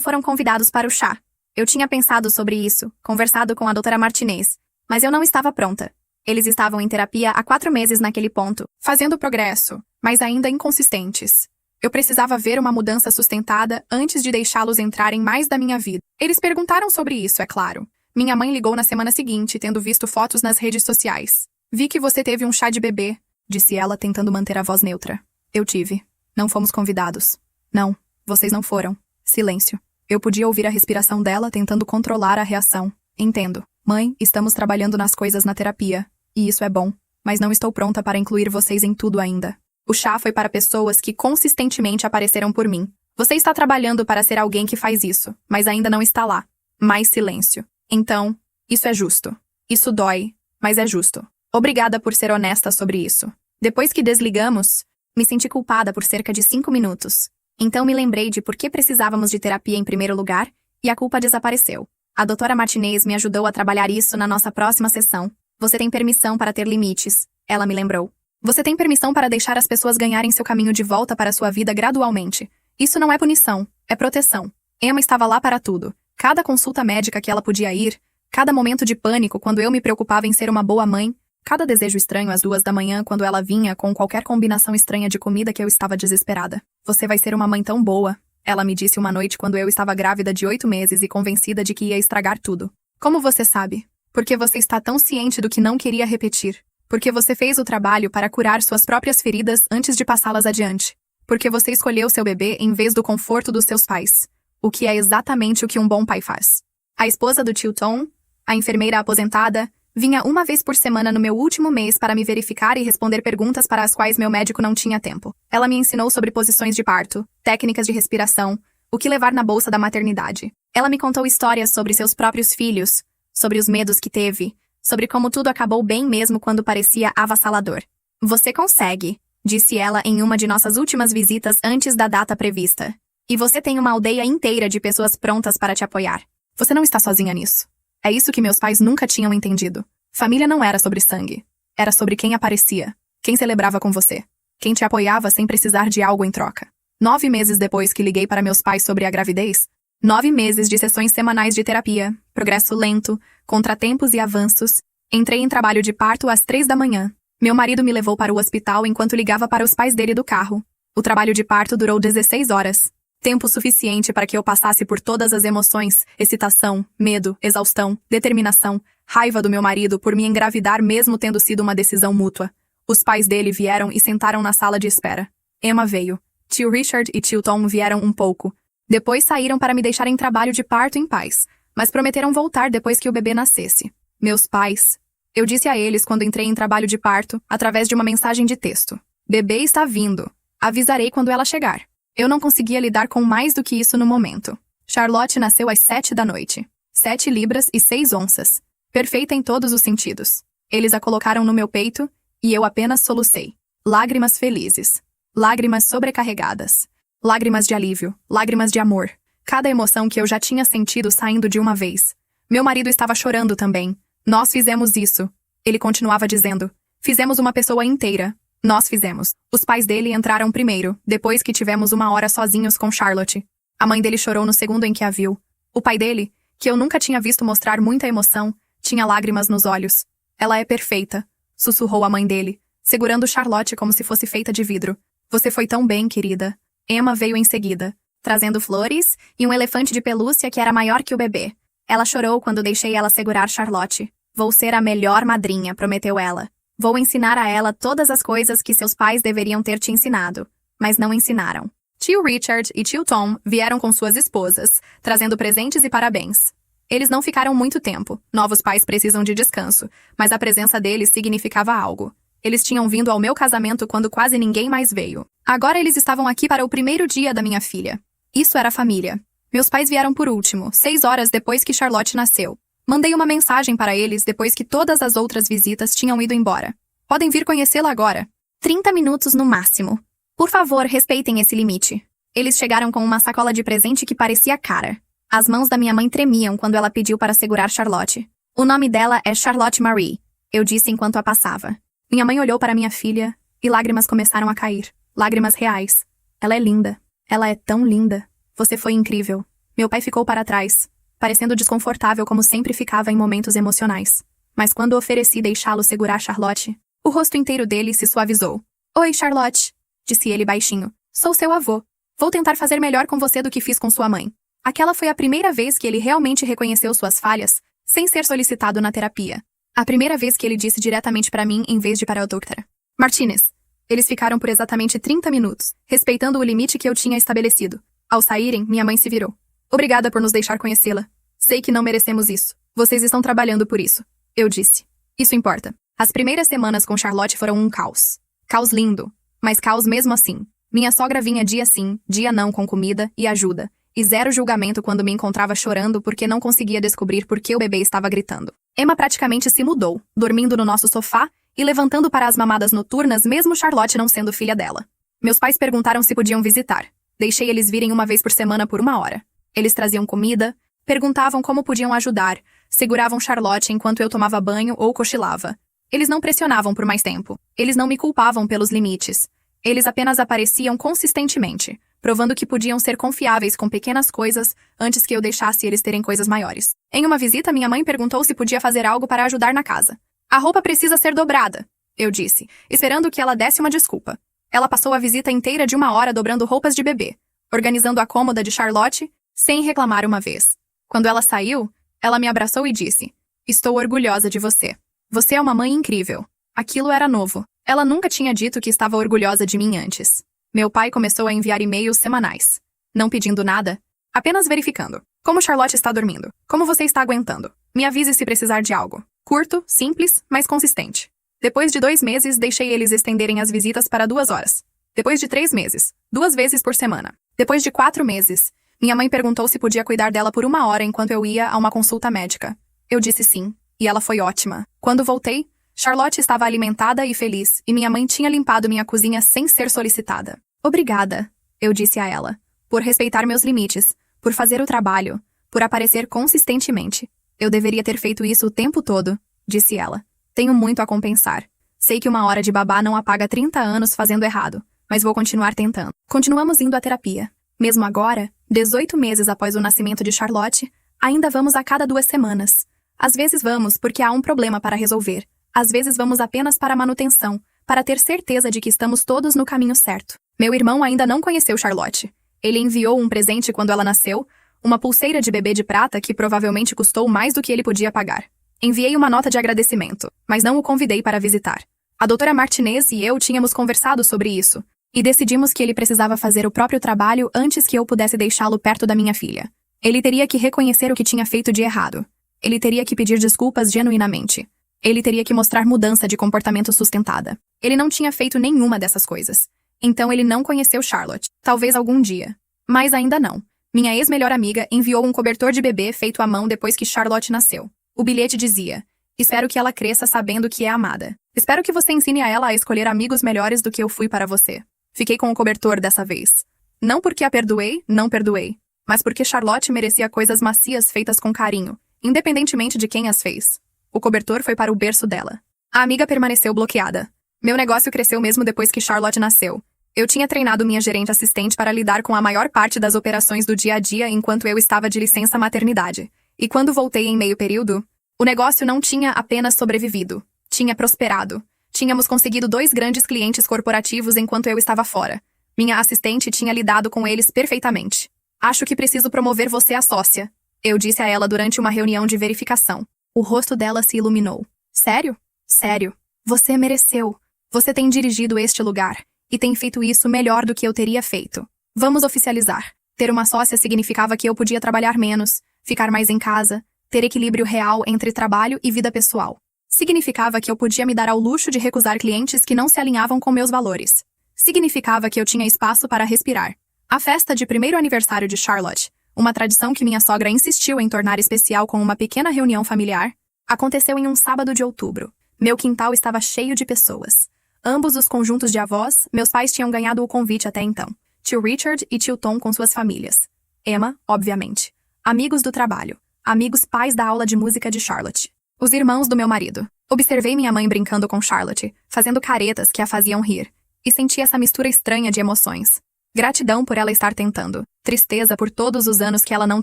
[SPEAKER 1] foram convidados para o chá. Eu tinha pensado sobre isso, conversado com a doutora Martinez, mas eu não estava pronta. Eles estavam em terapia há 4 meses naquele ponto, fazendo progresso, mas ainda inconsistentes. Eu precisava ver uma mudança sustentada antes de deixá-los entrarem mais da minha vida. Eles perguntaram sobre isso, é claro. Minha mãe ligou na semana seguinte, tendo visto fotos nas redes sociais. Vi que você teve um chá de bebê, disse ela, tentando manter a voz neutra. Eu tive. Não fomos convidados. Não, vocês não foram. Silêncio. Eu podia ouvir a respiração dela tentando controlar a reação. Entendo. Mãe, estamos trabalhando nas coisas na terapia. E isso é bom. Mas não estou pronta para incluir vocês em tudo ainda. O chá foi para pessoas que consistentemente apareceram por mim. Você está trabalhando para ser alguém que faz isso, mas ainda não está lá. Mais silêncio. Então, isso é justo. Isso dói, mas é justo. Obrigada por ser honesta sobre isso. Depois que desligamos, me senti culpada por cerca de 5 minutos. Então me lembrei de por que precisávamos de terapia em primeiro lugar, e a culpa desapareceu. A doutora Martinez me ajudou a trabalhar isso na nossa próxima sessão. Você tem permissão para ter limites, ela me lembrou. Você tem permissão para deixar as pessoas ganharem seu caminho de volta para sua vida gradualmente. Isso não é punição, é proteção. Emma estava lá para tudo. Cada consulta médica que ela podia ir, cada momento de pânico quando eu me preocupava em ser uma boa mãe, cada desejo estranho às 2 da manhã quando ela vinha com qualquer combinação estranha de comida que eu estava desesperada. Você vai ser uma mãe tão boa, ela me disse uma noite quando eu estava grávida de 8 meses e convencida de que ia estragar tudo. Como você sabe? Porque você está tão ciente do que não queria repetir. Porque você fez o trabalho para curar suas próprias feridas antes de passá-las adiante. Porque você escolheu seu bebê em vez do conforto dos seus pais. O que é exatamente o que um bom pai faz. A esposa do tio Tom, a enfermeira aposentada, vinha uma vez por semana no meu último mês para me verificar e responder perguntas para as quais meu médico não tinha tempo. Ela me ensinou sobre posições de parto, técnicas de respiração, o que levar na bolsa da maternidade. Ela me contou histórias sobre seus próprios filhos, sobre os medos que teve, sobre como tudo acabou bem mesmo quando parecia avassalador. Você consegue, disse ela em uma de nossas últimas visitas antes da data prevista. E você tem uma aldeia inteira de pessoas prontas para te apoiar. Você não está sozinha nisso. É isso que meus pais nunca tinham entendido. Família não era sobre sangue. Era sobre quem aparecia, quem celebrava com você, quem te apoiava sem precisar de algo em troca. 9 meses depois que liguei para meus pais sobre a gravidez, 9 meses de sessões semanais de terapia, progresso lento, contratempos e avanços, entrei em trabalho de parto às 3 da manhã. Meu marido me levou para o hospital enquanto ligava para os pais dele do carro. O trabalho de parto durou 16 horas. Tempo suficiente para que eu passasse por todas as emoções, excitação, medo, exaustão, determinação, raiva do meu marido por me engravidar mesmo tendo sido uma decisão mútua. Os pais dele vieram e sentaram na sala de espera. Emma veio. Tio Richard e tio Tom vieram um pouco. Depois saíram para me deixar em trabalho de parto em paz, mas prometeram voltar depois que o bebê nascesse. Meus pais. Eu disse a eles quando entrei em trabalho de parto, através de uma mensagem de texto. Bebê está vindo. Avisarei quando ela chegar. Eu não conseguia lidar com mais do que isso no momento. Charlotte nasceu às 7 da noite. 7 libras e 6 onças. Perfeita em todos os sentidos. Eles a colocaram no meu peito, e eu apenas solucei. Lágrimas felizes. Lágrimas sobrecarregadas. Lágrimas de alívio. Lágrimas de amor. Cada emoção que eu já tinha sentido saindo de uma vez. Meu marido estava chorando também. Nós fizemos isso. Ele continuava dizendo. Fizemos uma pessoa inteira. Nós fizemos. Os pais dele entraram primeiro, depois que tivemos 1 hora sozinhos com Charlotte. A mãe dele chorou no segundo em que a viu. O pai dele, que eu nunca tinha visto mostrar muita emoção, tinha lágrimas nos olhos. Ela é perfeita, sussurrou a mãe dele, segurando Charlotte como se fosse feita de vidro. Você foi tão bem, querida. Emma veio em seguida, trazendo flores e um elefante de pelúcia que era maior que o bebê. Ela chorou quando deixei ela segurar Charlotte. Vou ser a melhor madrinha, prometeu ela. Vou ensinar a ela todas as coisas que seus pais deveriam ter te ensinado, mas não ensinaram. Tio Richard e tio Tom vieram com suas esposas, trazendo presentes e parabéns. Eles não ficaram muito tempo, novos pais precisam de descanso, mas a presença deles significava algo. Eles tinham vindo ao meu casamento quando quase ninguém mais veio. Agora eles estavam aqui para o primeiro dia da minha filha. Isso era família. Meus pais vieram por último, 6 horas depois que Charlotte nasceu. Mandei uma mensagem para eles depois que todas as outras visitas tinham ido embora. Podem vir conhecê-la agora. 30 minutos no máximo. Por favor, respeitem esse limite. Eles chegaram com uma sacola de presente que parecia cara. As mãos da minha mãe tremiam quando ela pediu para segurar Charlotte. O nome dela é Charlotte Marie, eu disse enquanto a passava. Minha mãe olhou para minha filha e lágrimas começaram a cair. Lágrimas reais. Ela é linda. Ela é tão linda. Você foi incrível. Meu pai ficou para trás, parecendo desconfortável como sempre ficava em momentos emocionais. Mas quando ofereci deixá-lo segurar Charlotte, o rosto inteiro dele se suavizou. Oi, Charlotte, disse ele baixinho. Sou seu avô. Vou tentar fazer melhor com você do que fiz com sua mãe. Aquela foi a primeira vez que ele realmente reconheceu suas falhas, sem ser solicitado na terapia. A primeira vez que ele disse diretamente para mim em vez de para o Dr. Martinez. Eles ficaram por exatamente 30 minutos, respeitando o limite que eu tinha estabelecido. Ao saírem, minha mãe se virou. Obrigada por nos deixar conhecê-la. Sei que não merecemos isso. Vocês estão trabalhando por isso. Eu disse. Isso importa. As primeiras semanas com Charlotte foram um caos. Caos lindo, mas caos mesmo assim. Minha sogra vinha dia sim, dia não com comida e ajuda, e zero julgamento quando me encontrava chorando porque não conseguia descobrir por que o bebê estava gritando. Emma praticamente se mudou, dormindo no nosso sofá e levantando para as mamadas noturnas mesmo Charlotte não sendo filha dela. Meus pais perguntaram se podiam visitar. Deixei eles virem uma vez por semana por 1 hora. Eles traziam comida, perguntavam como podiam ajudar, seguravam Charlotte enquanto eu tomava banho ou cochilava. Eles não pressionavam por mais tempo. Eles não me culpavam pelos limites. Eles apenas apareciam consistentemente, provando que podiam ser confiáveis com pequenas coisas antes que eu deixasse eles terem coisas maiores. Em uma visita, minha mãe perguntou se podia fazer algo para ajudar na casa. A roupa precisa ser dobrada, eu disse, esperando que ela desse uma desculpa. Ela passou a visita inteira de 1 hora dobrando roupas de bebê, organizando a cômoda de Charlotte, sem reclamar uma vez. Quando ela saiu, ela me abraçou e disse, estou orgulhosa de você. Você é uma mãe incrível. Aquilo era novo. Ela nunca tinha dito que estava orgulhosa de mim antes. Meu pai começou a enviar e-mails semanais. Não pedindo nada, apenas verificando. Como Charlotte está dormindo? Como você está aguentando? Me avise se precisar de algo. Curto, simples, mas consistente. Depois de 2 meses, deixei eles estenderem as visitas para 2 horas. Depois de 3 meses, 2 vezes por semana. Depois de 4 meses, minha mãe perguntou se podia cuidar dela por 1 hora enquanto eu ia a uma consulta médica. Eu disse sim, e ela foi ótima. Quando voltei, Charlotte estava alimentada e feliz, e minha mãe tinha limpado minha cozinha sem ser solicitada. Obrigada, eu disse a ela, por respeitar meus limites, por fazer o trabalho, por aparecer consistentemente. Eu deveria ter feito isso o tempo todo, disse ela. Tenho muito a compensar. Sei que 1 hora de babá não apaga 30 anos fazendo errado, mas vou continuar tentando. Continuamos indo à terapia. Mesmo agora, 18 meses após o nascimento de Charlotte, ainda vamos a cada 2 semanas. Às vezes vamos porque há um problema para resolver. Às vezes vamos apenas para manutenção, para ter certeza de que estamos todos no caminho certo. Meu irmão ainda não conheceu Charlotte. Ele enviou um presente quando ela nasceu, uma pulseira de bebê de prata que provavelmente custou mais do que ele podia pagar. Enviei uma nota de agradecimento, mas não o convidei para visitar. A doutora Martinez e eu tínhamos conversado sobre isso, e decidimos que ele precisava fazer o próprio trabalho antes que eu pudesse deixá-lo perto da minha filha. Ele teria que reconhecer o que tinha feito de errado. Ele teria que pedir desculpas genuinamente. Ele teria que mostrar mudança de comportamento sustentada. Ele não tinha feito nenhuma dessas coisas. Então ele não conheceu Charlotte. Talvez algum dia. Mas ainda não. Minha ex-melhor amiga enviou um cobertor de bebê feito à mão depois que Charlotte nasceu. O bilhete dizia, espero que ela cresça sabendo que é amada. Espero que você ensine a ela a escolher amigos melhores do que eu fui para você. Fiquei com o cobertor dessa vez. Não porque a perdoei, não perdoei. Mas porque Charlotte merecia coisas macias feitas com carinho, independentemente de quem as fez. O cobertor foi para o berço dela. A amiga permaneceu bloqueada. Meu negócio cresceu mesmo depois que Charlotte nasceu. Eu tinha treinado minha gerente assistente para lidar com a maior parte das operações do dia a dia enquanto eu estava de licença maternidade. E quando voltei em meio período, o negócio não tinha apenas sobrevivido. Tinha prosperado. Tínhamos conseguido 2 grandes clientes corporativos enquanto eu estava fora. Minha assistente tinha lidado com eles perfeitamente. Acho que preciso promover você a sócia, eu disse a ela durante uma reunião de verificação. O rosto dela se iluminou. Sério? Sério. Você mereceu. Você tem dirigido este lugar. E tem feito isso melhor do que eu teria feito. Vamos oficializar. Ter uma sócia significava que eu podia trabalhar menos, ficar mais em casa, ter equilíbrio real entre trabalho e vida pessoal. Significava que eu podia me dar ao luxo de recusar clientes que não se alinhavam com meus valores. Significava que eu tinha espaço para respirar. A festa de 1º aniversário de Charlotte, uma tradição que minha sogra insistiu em tornar especial com uma pequena reunião familiar, aconteceu em um sábado de outubro. Meu quintal estava cheio de pessoas. Ambos os conjuntos de avós, meus pais tinham ganhado o convite até então. Tio Richard e tio Tom com suas famílias. Emma, obviamente. Amigos do trabalho. Amigos pais da aula de música de Charlotte. Os irmãos do meu marido. Observei minha mãe brincando com Charlotte, fazendo caretas que a faziam rir, e senti essa mistura estranha de emoções. Gratidão por ela estar tentando, tristeza por todos os anos que ela não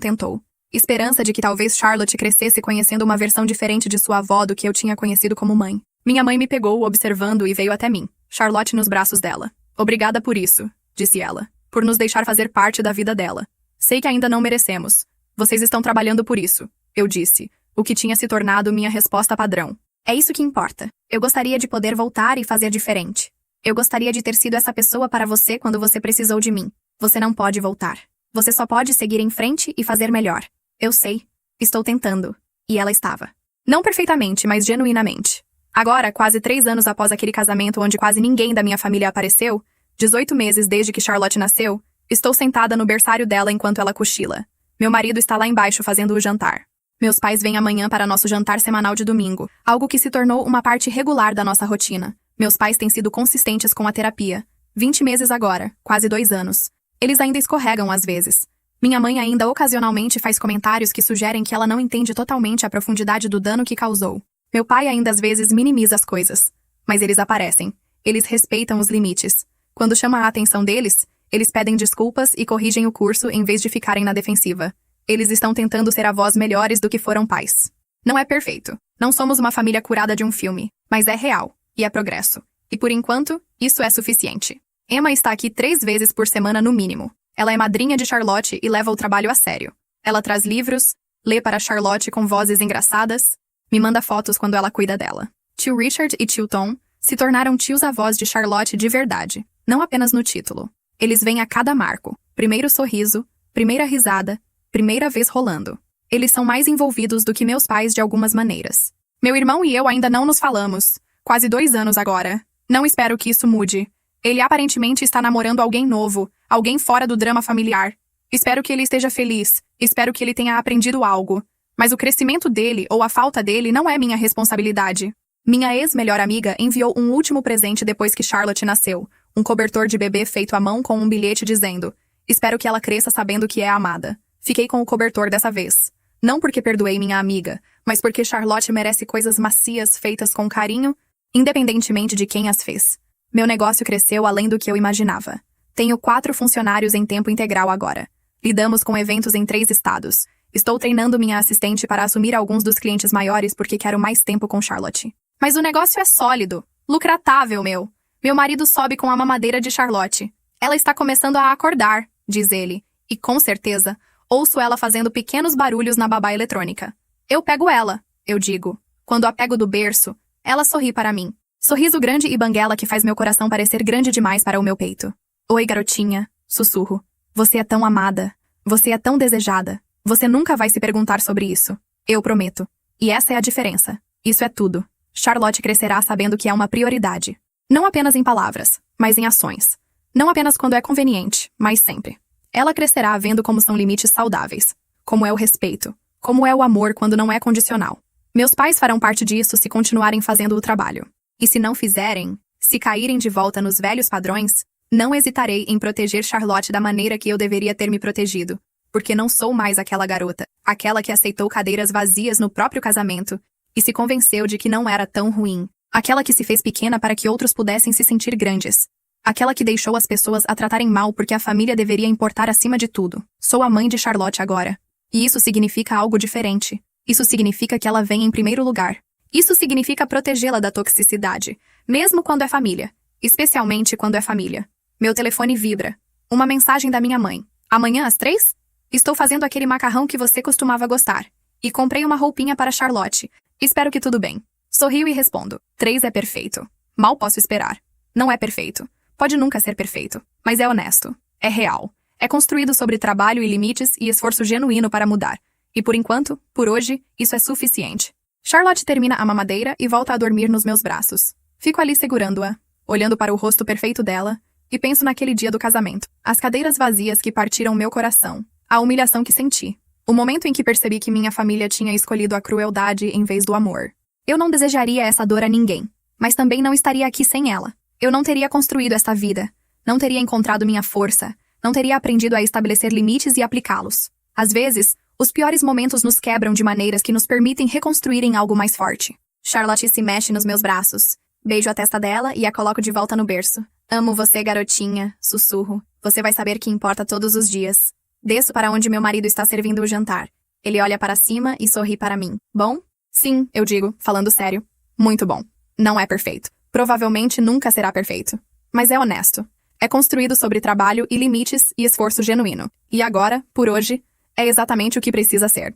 [SPEAKER 1] tentou, esperança de que talvez Charlotte crescesse conhecendo uma versão diferente de sua avó do que eu tinha conhecido como mãe. Minha mãe me pegou observando e veio até mim, Charlotte nos braços dela. Obrigada por isso, disse ela, por nos deixar fazer parte da vida dela. Sei que ainda não merecemos. Vocês estão trabalhando por isso, eu disse, o que tinha se tornado minha resposta padrão. É isso que importa. Eu gostaria de poder voltar e fazer diferente. Eu gostaria de ter sido essa pessoa para você quando você precisou de mim. Você não pode voltar. Você só pode seguir em frente e fazer melhor. Eu sei. Estou tentando. E ela estava. Não perfeitamente, mas genuinamente. Agora, quase 3 anos após aquele casamento onde quase ninguém da minha família apareceu, 18 meses desde que Charlotte nasceu, estou sentada no berçário dela enquanto ela cochila. Meu marido está lá embaixo fazendo o jantar. Meus pais vêm amanhã para nosso jantar semanal de domingo, algo que se tornou uma parte regular da nossa rotina. Meus pais têm sido consistentes com a terapia. 20 meses agora, quase 2 anos. Eles ainda escorregam às vezes. Minha mãe ainda ocasionalmente faz comentários que sugerem que ela não entende totalmente a profundidade do dano que causou. Meu pai ainda às vezes minimiza as coisas. Mas eles aparecem. Eles respeitam os limites. Quando chama a atenção deles, eles pedem desculpas e corrigem o curso em vez de ficarem na defensiva. Eles estão tentando ser avós melhores do que foram pais. Não é perfeito. Não somos uma família curada de um filme, mas é real, e é progresso. E por enquanto, isso é suficiente. Emma está aqui 3 vezes por semana no mínimo. Ela é madrinha de Charlotte e leva o trabalho a sério. Ela traz livros, lê para Charlotte com vozes engraçadas, me manda fotos quando ela cuida dela. Tio Richard e tio Tom se tornaram tios-avós de Charlotte de verdade, não apenas no título. Eles vêm a cada marco. Primeiro sorriso, primeira risada, primeira vez rolando. Eles são mais envolvidos do que meus pais de algumas maneiras. Meu irmão e eu ainda não nos falamos. Quase 2 anos agora. Não espero que isso mude. Ele aparentemente está namorando alguém novo, alguém fora do drama familiar. Espero que ele esteja feliz. Espero que ele tenha aprendido algo. Mas o crescimento dele ou a falta dele não é minha responsabilidade. Minha ex-melhor amiga enviou um último presente depois que Charlotte nasceu. Um cobertor de bebê feito à mão com um bilhete dizendo: espero que ela cresça sabendo que é amada. Fiquei com o cobertor dessa vez. Não porque perdoei minha amiga, mas porque Charlotte merece coisas macias feitas com carinho, independentemente de quem as fez. Meu negócio cresceu além do que eu imaginava. Tenho 4 funcionários em tempo integral agora. Lidamos com eventos em 3 estados. Estou treinando minha assistente para assumir alguns dos clientes maiores porque quero mais tempo com Charlotte. Mas o negócio é sólido, lucratável, meu. Meu marido sobe com a mamadeira de Charlotte. Ela está começando a acordar, diz ele. E com certeza, ouço ela fazendo pequenos barulhos na babá eletrônica. Eu pego ela, eu digo. Quando a pego do berço, ela sorri para mim. Sorriso grande e banguela que faz meu coração parecer grande demais para o meu peito. Oi, garotinha, sussurro. Você é tão amada. Você é tão desejada. Você nunca vai se perguntar sobre isso. Eu prometo. E essa é a diferença. Isso é tudo. Charlotte crescerá sabendo que é uma prioridade. Não apenas em palavras, mas em ações. Não apenas quando é conveniente, mas sempre. Ela crescerá vendo como são limites saudáveis. Como é o respeito. Como é o amor quando não é condicional. Meus pais farão parte disso se continuarem fazendo o trabalho. E se não fizerem, se caírem de volta nos velhos padrões, não hesitarei em proteger Charlotte da maneira que eu deveria ter me protegido. Porque não sou mais aquela garota, aquela que aceitou cadeiras vazias no próprio casamento e se convenceu de que não era tão ruim. Aquela que se fez pequena para que outros pudessem se sentir grandes. Aquela que deixou as pessoas a tratarem mal porque a família deveria importar acima de tudo. Sou a mãe de Charlotte agora. E isso significa algo diferente. Isso significa que ela vem em primeiro lugar. Isso significa protegê-la da toxicidade, mesmo quando é família. Especialmente quando é família. Meu telefone vibra. Uma mensagem da minha mãe. Amanhã às 3? Estou fazendo aquele macarrão que você costumava gostar. E comprei uma roupinha para Charlotte. Espero que tudo bem. Sorrio e respondo. 3 é perfeito. Mal posso esperar. Não é perfeito. Pode nunca ser perfeito. Mas é honesto. É real. É construído sobre trabalho e limites e esforço genuíno para mudar. E por enquanto, por hoje, isso é suficiente. Charlotte termina a mamadeira e volta a dormir nos meus braços. Fico ali segurando-a, olhando para o rosto perfeito dela, e penso naquele dia do casamento. As cadeiras vazias que partiram meu coração. A humilhação que senti. O momento em que percebi que minha família tinha escolhido a crueldade em vez do amor. Eu não desejaria essa dor a ninguém, mas também não estaria aqui sem ela. Eu não teria construído esta vida, não teria encontrado minha força, não teria aprendido a estabelecer limites e aplicá-los. Às vezes, Os piores momentos nos quebram de maneiras que nos permitem reconstruir em algo mais forte. Charlotte se mexe nos meus braços. Beijo a testa dela e a coloco de volta no berço. Amo você, garotinha, sussurro. Você vai saber que importa todos os dias. Desço para onde meu marido está servindo o jantar. Ele olha para cima e sorri para mim. Bom? Sim, eu digo, falando sério. Muito bom. Não é perfeito. Provavelmente nunca será perfeito. Mas é honesto. É construído sobre trabalho e limites e esforço genuíno. E agora, por hoje, é exatamente o que precisa ser.